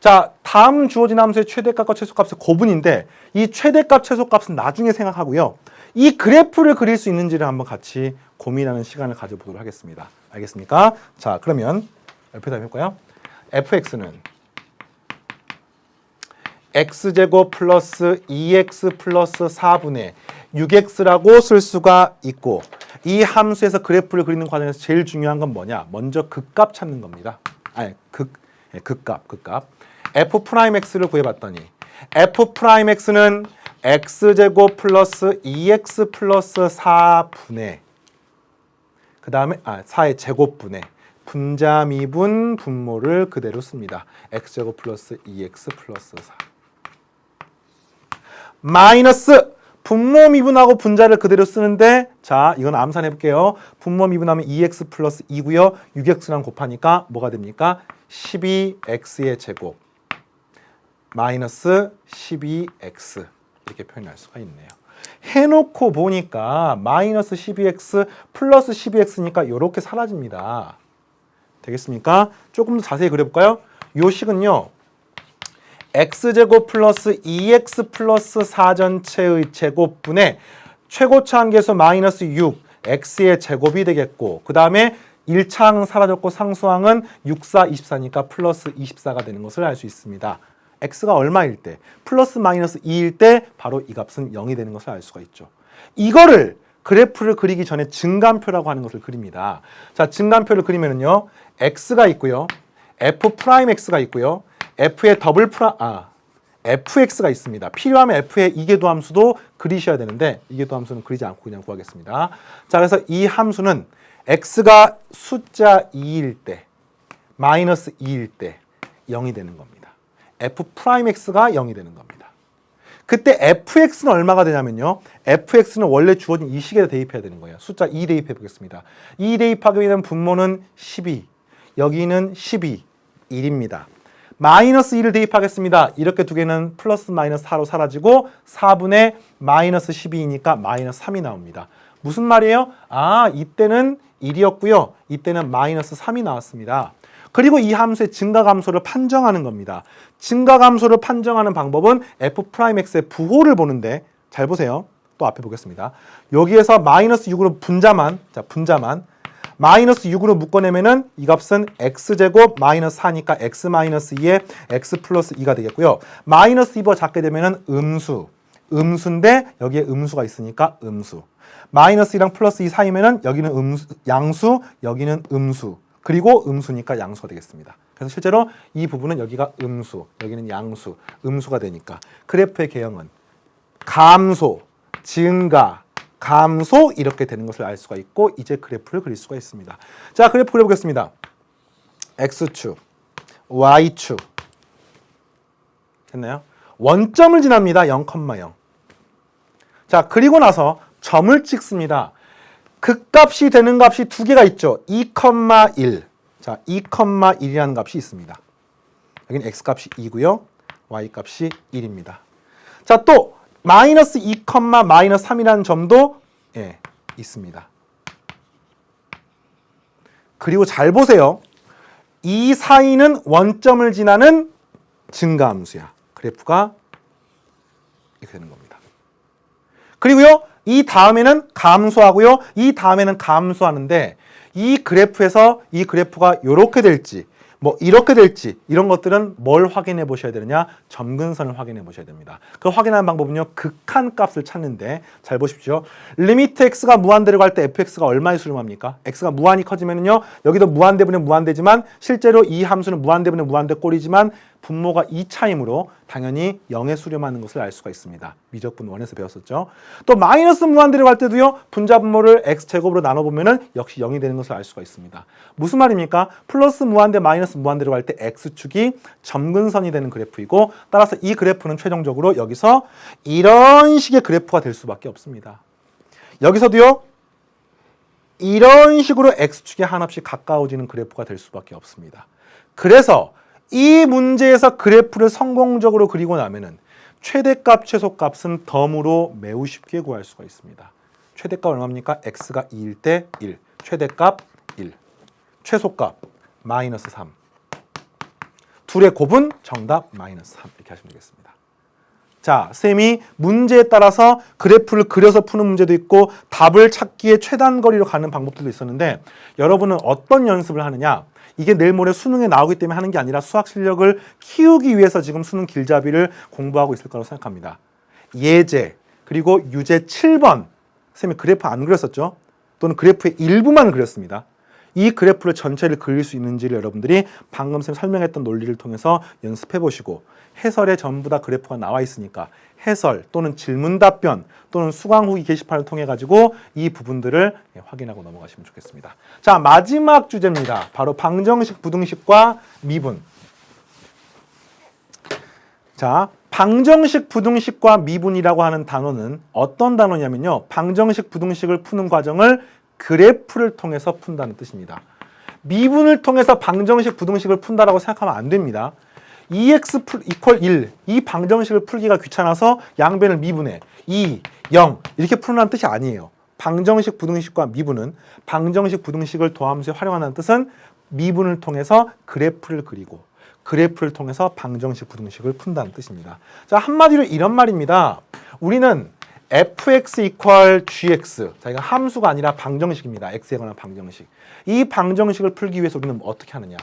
자, 다음 주어진 함수의 최대값과 최소값의 고분인데 이 최대값, 최소값은 나중에 생각하고요. 이 그래프를 그릴 수 있는지를 한번 같이 고민하는 시간을 가져보도록 하겠습니다. 알겠습니까? 자, 그러면 옆에다 해볼까요? fx는 x제곱 플러스 2x 플러스 4분의 6x라고 쓸 수가 있고 이 함수에서 그래프를 그리는 과정에서 제일 중요한 건 뭐냐? 먼저 극값 찾는 겁니다. 아니, 극값. f'x를 구해봤더니 f'x는 x제곱 플러스 2x 플러스 4분의 그 다음에 4의 제곱분의 분자미분 분모를 그대로 씁니다. x제곱 플러스 2x 플러스 4 마이너스 분모 미분하고 분자를 그대로 쓰는데 자, 이건 암산해 볼게요. 분모 미분하면 2x 플러스 2고요. 6x랑 곱하니까 뭐가 됩니까? 12x의 제곱 마이너스 12x 이렇게 표현할 수가 있네요. 해놓고 보니까 마이너스 12x 플러스 12x니까 이렇게 사라집니다. 되겠습니까? 조금 더 자세히 그려볼까요? 이 식은요. x제곱 플러스 2x 플러스 4 전체의 제곱분의 최고차 한계수 마이너스 6, x의 제곱이 되겠고 그 다음에 1차항은 사라졌고 상수항은 6, 4, 24니까 플러스 24가 되는 것을 알 수 있습니다. x가 얼마일 때? 플러스 마이너스 2일 때 바로 이 값은 0이 되는 것을 알 수가 있죠. 이거를 그래프를 그리기 전에 증간표라고 하는 것을 그립니다. 자, 증간표를 그리면은요. x가 있고요. f'x가 있고요. f의 fx가 있습니다. 필요하면 f의 이계도함수도 그리셔야 되는데 이계도함수는 그리지 않고 그냥 구하겠습니다. 자, 그래서 이 함수는 x가 숫자 2일 때, 마이너스 2일 때 0이 되는 겁니다. f'x가 0이 되는 겁니다. 그때 fx는 얼마가 되냐면요. fx는 원래 주어진 이 식에 대입해야 되는 거예요. 숫자 2 대입해 보겠습니다. 2 대입하게 되면 분모는 12, 여기는 12, 1입니다. 마이너스 2를 대입하겠습니다. 이렇게 두 개는 플러스 마이너스 4로 사라지고 4분의 마이너스 12이니까 마이너스 3이 나옵니다. 무슨 말이에요? 아, 이때는 1이었고요. 이때는 마이너스 3이 나왔습니다. 그리고 이 함수의 증가감소를 판정하는 겁니다. 증가감소를 판정하는 방법은 f'x의 부호를 보는데 잘 보세요. 또 앞에 보겠습니다. 여기에서 마이너스 6으로 분자만 마이너스 6으로 묶어내면은 이 값은 x제곱 마이너스 4니까 x 마이너스 2에 x 플러스 2가 되겠고요. 마이너스 2보 작게 되면은 음수인데 여기에 음수가 있으니까 음수. 마이너스 2랑 플러스 2 사이면은 여기는 양수, 여기는 음수. 그리고 음수니까 양수가 되겠습니다. 그래서 실제로 이 부분은 여기가 음수, 여기는 양수, 음수가 되니까 그래프의 개형은 감소, 증가, 감소 이렇게 되는 것을 알 수가 있고 이제 그래프를 그릴 수가 있습니다. 자, 그래프 그려보겠습니다. x축, y축 됐나요? 원점을 지납니다. 0,0. 자, 그리고 나서 점을 찍습니다. 극값이 되는 값이 두 개가 있죠. 2,1. 자, 2,1이라는 값이 있습니다. 여기는 x값이 2고요. y값이 1입니다. 자, 또 마이너스 2, 마이너스 3이라는 점도 있습니다. 그리고 잘 보세요. 이 사이는 원점을 지나는 증가함수야. 그래프가 이렇게 되는 겁니다. 그리고요. 이 다음에는 감소하고요. 이 다음에는 감소하는데 이 그래프에서 이 그래프가 이렇게 될지 뭐 이렇게 될지 이런 것들은 뭘 확인해 보셔야 되느냐? 점근선을 확인해 보셔야 됩니다. 그 확인하는 방법은요. 극한값을 찾는데 잘 보십시오. 리미트 x가 무한대로 갈 때 fx가 얼마에 수렴합니까? x가 무한히 커지면은요. 여기도 무한대분의 무한대지만 실제로 이 함수는 무한대분의 무한대 꼴이지만 분모가 2차이므로 당연히 0에 수렴하는 것을 알 수가 있습니다. 미적분 1에서 배웠었죠. 또 마이너스 무한대로 갈 때도요. 분자 분모를 x제곱으로 나눠보면은 역시 0이 되는 것을 알 수가 있습니다. 무슨 말입니까? 플러스 무한대 마이너스 무한대로 갈 때 x축이 점근선이 되는 그래프이고 따라서 이 그래프는 최종적으로 여기서 이런 식의 그래프가 될 수밖에 없습니다. 여기서도요. 이런 식으로 x축이 한없이 가까워지는 그래프가 될 수밖에 없습니다. 그래서 이 문제에서 그래프를 성공적으로 그리고 나면은 최대값, 최소값은 덤으로 매우 쉽게 구할 수가 있습니다. 최대값 얼마입니까? x가 2일 때 1, 최대값 1, 최소값 마이너스 3. 둘의 곱은 정답 마이너스 3 이렇게 하시면 되겠습니다. 자, 쌤이 문제에 따라서 그래프를 그려서 푸는 문제도 있고 답을 찾기에 최단 거리로 가는 방법들도 있었는데 여러분은 어떤 연습을 하느냐? 이게 내일 모레 수능에 나오기 때문에 하는 게 아니라 수학 실력을 키우기 위해서 지금 수능 길잡이를 공부하고 있을 거라고 생각합니다. 예제 그리고 유제 7번 쌤이 그래프 안 그렸었죠? 또는 그래프의 일부만 그렸습니다. 이 그래프를 전체를 그릴 수 있는지를 여러분들이 방금 쌤 설명했던 논리를 통해서 연습해 보시고 해설에 전부 다 그래프가 나와 있으니까 해설 또는 질문 답변 또는 수강 후기 게시판을 통해 가지고 이 부분들을 확인하고 넘어가시면 좋겠습니다. 자, 마지막 주제입니다. 바로 방정식, 부등식과 미분. 자, 방정식, 부등식과 미분이라고 하는 단어는 어떤 단어냐면요. 방정식, 부등식을 푸는 과정을 그래프를 통해서 푼다는 뜻입니다. 미분을 통해서 방정식, 부등식을 푼다라고 생각하면 안 됩니다. 2x 이퀄 1, 이 방정식을 풀기가 귀찮아서 양변을 미분해 2, 0 이렇게 푸는다는 뜻이 아니에요. 방정식, 부등식과 미분은 방정식, 부등식을 도함수에 활용한다는 뜻은 미분을 통해서 그래프를 그리고 그래프를 통해서 방정식, 부등식을 푼다는 뜻입니다. 자, 한마디로 이런 말입니다. 우리는 fx equal gx, 자, 이건 함수가 아니라 방정식입니다. x에 관한 방정식. 이 방정식을 풀기 위해서 우리는 어떻게 하느냐?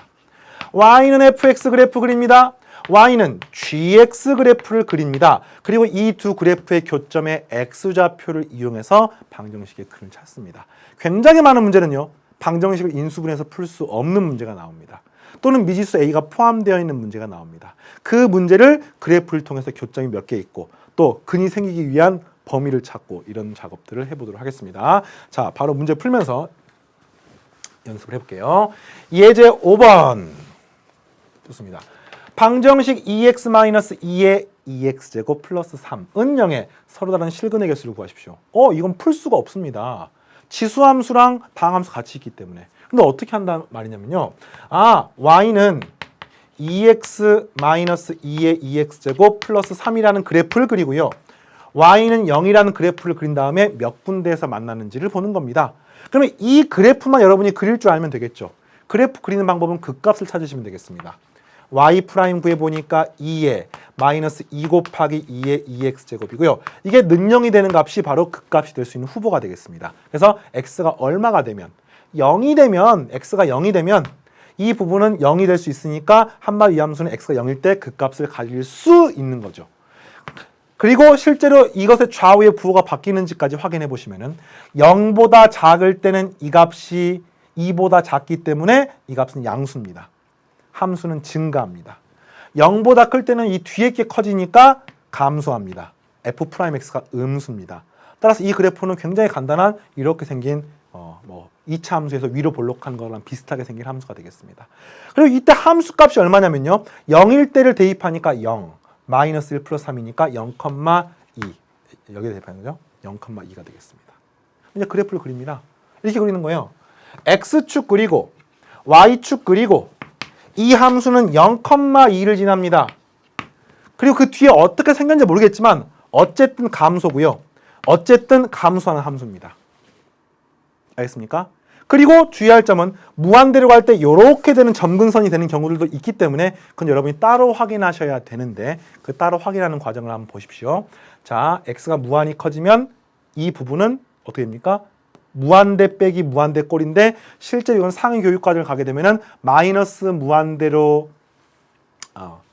y는 fx 그래프 그립니다. y는 gx 그래프를 그립니다. 그리고 이 두 그래프의 교점의 x좌표를 이용해서 방정식의 근을 찾습니다. 굉장히 많은 문제는요, 방정식을 인수분해해서 풀 수 없는 문제가 나옵니다. 또는 미지수 a가 포함되어 있는 문제가 나옵니다. 그 문제를 그래프를 통해서 교점이 몇 개 있고 또 근이 생기기 위한 범위를 찾고 이런 작업들을 해보도록 하겠습니다. 자, 바로 문제 풀면서 연습을 해볼게요. 예제 5번 좋습니다. 방정식 2x-2의 2x제곱 플러스 3은 0의 서로 다른 실근의 개수를 구하십시오. 이건 풀 수가 없습니다. 지수함수랑 방함수 같이 있기 때문에. 근데 어떻게 한단 말이냐면요. y는 2x-2의 2x제곱 플러스 3이라는 그래프를 그리고요. y는 0이라는 그래프를 그린 다음에 몇 군데에서 만나는지를 보는 겁니다. 그러면 이 그래프만 여러분이 그릴 줄 알면 되겠죠. 그래프 그리는 방법은 극값을 찾으시면 되겠습니다. y 프라임 구해보니까 2의 마이너스 2 곱하기 2의 2x제곱이고요. 이게 는영이 되는 값이 바로 극값이 될 수 있는 후보가 되겠습니다. 그래서 x가 얼마가 되면 0이 되면 x가 0이 되면 이 부분은 0이 될 수 있으니까 한마디 이 함수는 x가 0일 때 극값을 가질 수 있는 거죠. 그리고 실제로 이것의 좌우의 부호가 바뀌는지까지 확인해 보시면은 0보다 작을 때는 이 값이 2보다 작기 때문에 이 값은 양수입니다. 함수는 증가합니다. 0보다 클 때는 이 뒤에 게 커지니까 감소합니다. f'x가 음수입니다. 따라서 이 그래프는 굉장히 간단한 이렇게 생긴 2차 함수에서 위로 볼록한 거랑 비슷하게 생긴 함수가 되겠습니다. 그리고 이때 함수 값이 얼마냐면요. 0일 때를 대입하니까 0, 마이너스 1 플러스 3이니까 0,2 여기에 대입하는 거죠. 0,2가 되겠습니다. 이제 그래프를 그립니다. 이렇게 그리는 거예요. x축 그리고 y축 그리고 이 함수는 0,2를 지납니다. 그리고 그 뒤에 어떻게 생겼는지 모르겠지만 어쨌든 감소고요. 어쨌든 감소하는 함수입니다. 알겠습니까? 그리고 주의할 점은 무한대로 갈 때 이렇게 되는 점근선이 되는 경우들도 있기 때문에 그건 여러분이 따로 확인하셔야 되는데 그 따로 확인하는 과정을 한번 보십시오. 자, x가 무한히 커지면 이 부분은 어떻게 됩니까? 무한대 빼기 무한대 꼴인데 실제로 이건 상위 교육 과정을 가게 되면은 마이너스 무한대로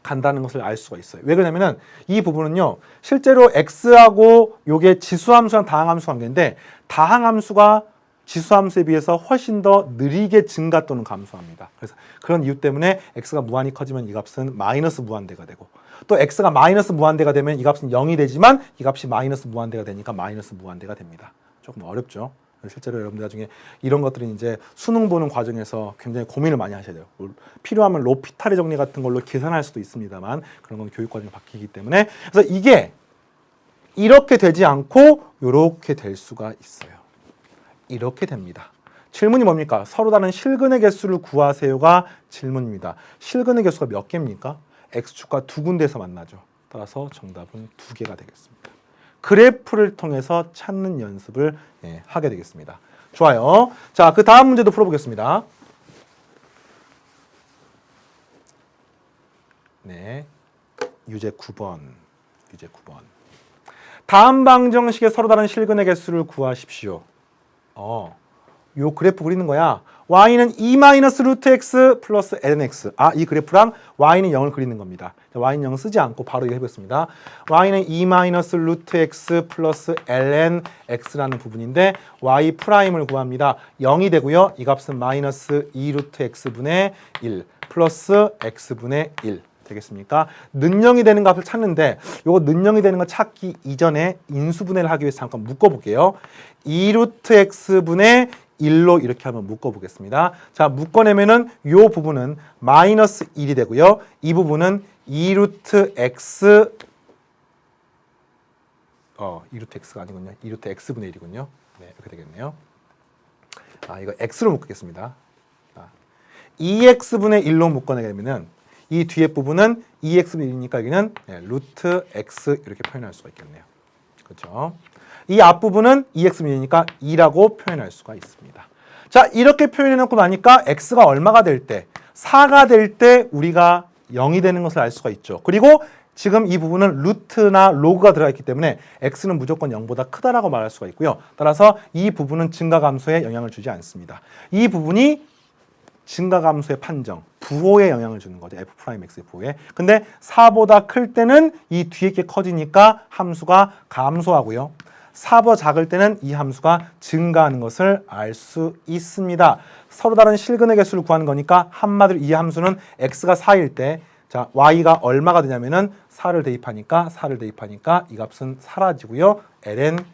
간다는 것을 알 수가 있어요. 왜 그러냐면은 이 부분은요. 실제로 x하고 요게 지수함수랑 다항함수 관계인데 다항함수가 지수함수에 비해서 훨씬 더 느리게 증가 또는 감소합니다. 그래서 그런 이유 때문에 x가 무한히 커지면 이 값은 마이너스 무한대가 되고 또 x가 마이너스 무한대가 되면 이 값은 0이 되지만 이 값이 마이너스 무한대가 되니까 마이너스 무한대가 됩니다. 조금 어렵죠. 실제로 여러분들 나중에 이런 것들은 이제 수능 보는 과정에서 굉장히 고민을 많이 하셔야 돼요. 필요하면 로피탈의 정리 같은 걸로 계산할 수도 있습니다만 그런 건 교육 과정이 바뀌기 때문에 그래서 이게 이렇게 되지 않고 이렇게 될 수가 있어요. 이렇게 됩니다. 질문이 뭡니까? 서로 다른 실근의 개수를 구하세요가 질문입니다. 실근의 개수가 몇 개입니까? x축과 두 군데에서 만나죠. 따라서 정답은 2개가 되겠습니다. 그래프를 통해서 찾는 연습을 하게 되겠습니다. 좋아요. 자, 그 다음 문제도 풀어보겠습니다. 네, 유제 9번. 다음 방정식의 서로 다른 실근의 개수를 구하십시오. 요 그래프 그리는 거야. y는 2-루트 x 플러스 lnx. 이 그래프랑 y는 0을 그리는 겁니다. y는 0 쓰지 않고 바로 이거 해보겠습니다. y는 2-루트 x 플러스 lnx라는 부분인데 y 프라임을 구합니다. 0이 되고요. 이 값은 마이너스 2루트 x분의 1 플러스 x분의 1 되겠습니까? 는영이 되는 값을 찾는데 요거 는영이 되는 거 찾기 이전에 인수분해를 하기 위해서 잠깐 묶어볼게요. 2루트 x분의 1로 이렇게 한번 묶어보겠습니다. 자, 묶어내면은 요 부분은 마이너스 1이 되고요. 이 부분은 2루트 x 2루트 x가 아니군요. 2루트 x분의 1이군요. 네, 이렇게 되겠네요. 이거 x로 묶겠습니다. 2x분의 1로 묶어내게 되면은 이 뒤에 부분은 2x분의 1이니까 여기는 루트 x 이렇게 표현할 수가 있겠네요. 그렇죠? 이 앞부분은 2x분의 1이니까 2라고 표현할 수가 있습니다. 자, 이렇게 표현해 놓고 나니까 x가 얼마가 될 때, 4가 될 때 우리가 0이 되는 것을 알 수가 있죠. 그리고 지금 이 부분은 루트나 로그가 들어가 있기 때문에 x는 무조건 0보다 크다라고 말할 수가 있고요. 따라서 이 부분은 증가감소에 영향을 주지 않습니다. 이 부분이 증가감소의 판정, 부호에 영향을 주는 거죠. f'x의 부호에. 근데 4보다 클 때는 이 뒤에 게 커지니까 함수가 감소하고요. 4보다 작을 때는 이 함수가 증가하는 것을 알 수 있습니다. 서로 다른 실근의 개수를 구하는 거니까 한마디로 이 함수는 x가 4일 때 자, y가 얼마가 되냐면은 4를 대입하니까 이 값은 사라지고요. ln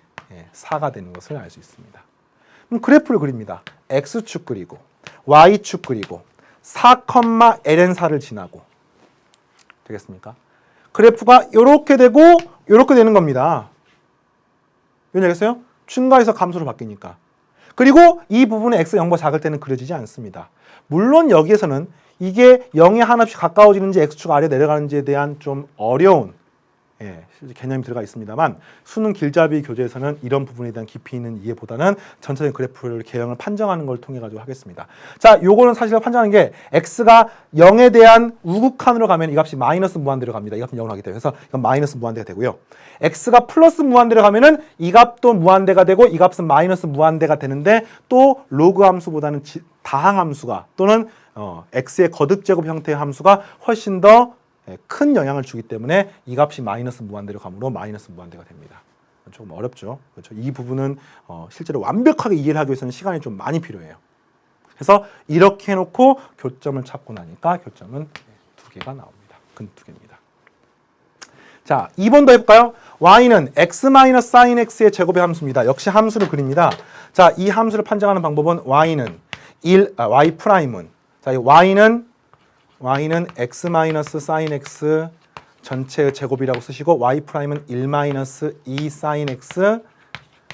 4가 되는 것을 알 수 있습니다. 그럼 그래프를 그립니다. x축 그리고 y축 그리고 4,ln4를 지나고 되겠습니까? 그래프가 이렇게 되고 이렇게 되는 겁니다. 왜 알겠어요? 증가해서 감소로 바뀌니까. 그리고 이 부분에 x 0보다 작을 때는 그려지지 않습니다. 물론 여기에서는 이게 0에 한없이 가까워지는지 x축 아래 내려가는지에 대한 좀 어려운 실제 개념이 들어가 있습니다만 수능 길잡이 교재에서는 이런 부분에 대한 깊이 있는 이해보다는 전체적인 그래프를 개형을 판정하는 걸 통해 가지고 하겠습니다. 자, 요거는 사실 판정하는 게 x가 0에 대한 우극한으로 가면 이 값이 마이너스 무한대로 갑니다. 이 값은 0으로 하기 때문에 그래서 이건 마이너스 무한대가 되고요. x가 플러스 무한대로 가면은 이 값도 무한대가 되고 이 값은 마이너스 무한대가 되는데 또 로그 함수보다는 다항 함수가 또는 x의 거듭제곱 형태의 함수가 훨씬 더 큰 영향을 주기 때문에 이 값이 마이너스 무한대로 가므로 마이너스 무한대가 됩니다. 조금 어렵죠. 그렇죠. 이 부분은 실제로 완벽하게 이해를 하기 위해서는 시간이 좀 많이 필요해요. 그래서 이렇게 해놓고 교점을 찾고 나니까 교점은 두 개가 나옵니다. 근 두 개입니다. 자, 2번도 해볼까요? y는 x-sin x의 제곱의 함수입니다. 역시 함수를 그립니다. 자, 이 함수를 판정하는 방법은 y는 y 프라임은 자, 이 y는 x-sin x 전체의 제곱이라고 쓰시고 y''은 1-2 sin x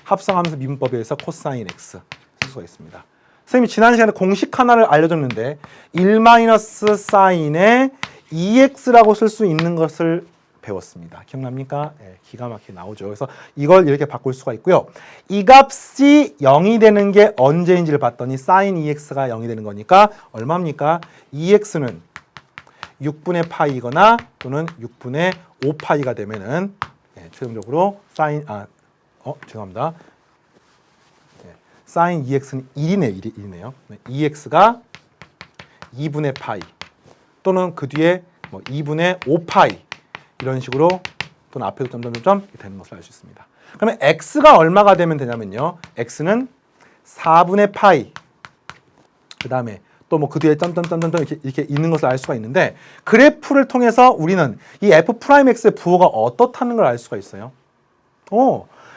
합성함수 미분법에 의해서 코사인 x 쓸 수가 있습니다. 선생님이 지난 시간에 공식 하나를 알려줬는데 1-sin에 2x라고 쓸 수 있는 것을 배웠습니다. 기억납니까? 네, 기가 막히게 나오죠. 그래서 이걸 이렇게 바꿀 수가 있고요. 이 값이 0이 되는 게 언제인지를 봤더니 sin 2x가 0이 되는 거니까 얼마입니까? 2x는 6분의 파이거나 또는 6분의 5파이가 되면은 최종적으로 죄송합니다. sin 2x는 1이네요. 2x가 2분의 파이 또는 그 뒤에 2분의 5파이 이런 식으로 또는 앞에도 점점점 이렇게 되는 것을 알 수 있습니다. 그러면 x가 얼마가 되면 되냐면요. x는 4분의 파이 그 다음에 또 그 뒤에 점점점점 이렇게 있는 것을 알 수가 있는데 그래프를 통해서 우리는 이 f'x의 부호가 어떻다는 걸 알 수가 있어요.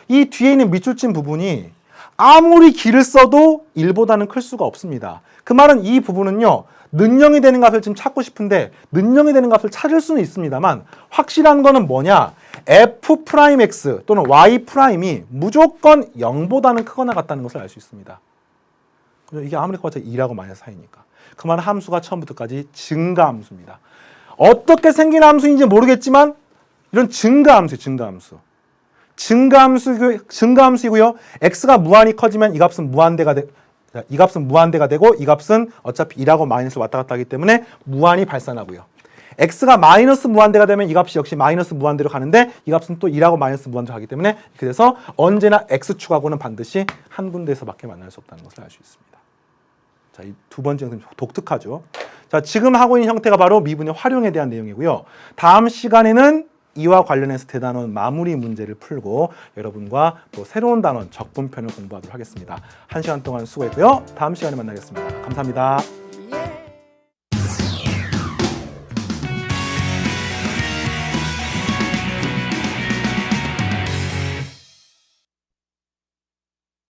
이 뒤에 있는 밑줄친 부분이 아무리 길을 써도 1보다는 클 수가 없습니다. 그 말은 이 부분은요. 는영이 되는 값을 지금 찾고 싶은데 는영이 되는 값을 찾을 수는 있습니다만 확실한 거는 뭐냐? f'x 또는 y'이 무조건 0보다는 크거나 같다는 것을 알 수 있습니다. 이게 아무리 커봤자 2라고 마이너스 사이니까. 그 말은 함수가 처음부터까지 증가함수입니다. 어떻게 생긴 함수인지 모르겠지만 이런 증가함수이고요. x가 무한히 커지면 이 값은 무한대가 되고 이 값은 어차피 2라고 마이너스 왔다 갔다 하기 때문에 무한히 발산하고요. x가 마이너스 무한대가 되면 이 값이 역시 마이너스 무한대로 가는데 이 값은 또 2라고 마이너스 무한대로 가기 때문에 이렇게 돼서 언제나 x축하고는 반드시 한 군데에서밖에 만날 수 없다는 것을 알 수 있습니다. 자, 이 두 번째 형태는 독특하죠. 자, 지금 하고 있는 형태가 바로 미분의 활용에 대한 내용이고요. 다음 시간에는 이와 관련해서 대단원 마무리 문제를 풀고 여러분과 또 새로운 단원 적분편을 공부하도록 하겠습니다. 1시간 동안 수고했고요. 다음 시간에 만나겠습니다. 감사합니다.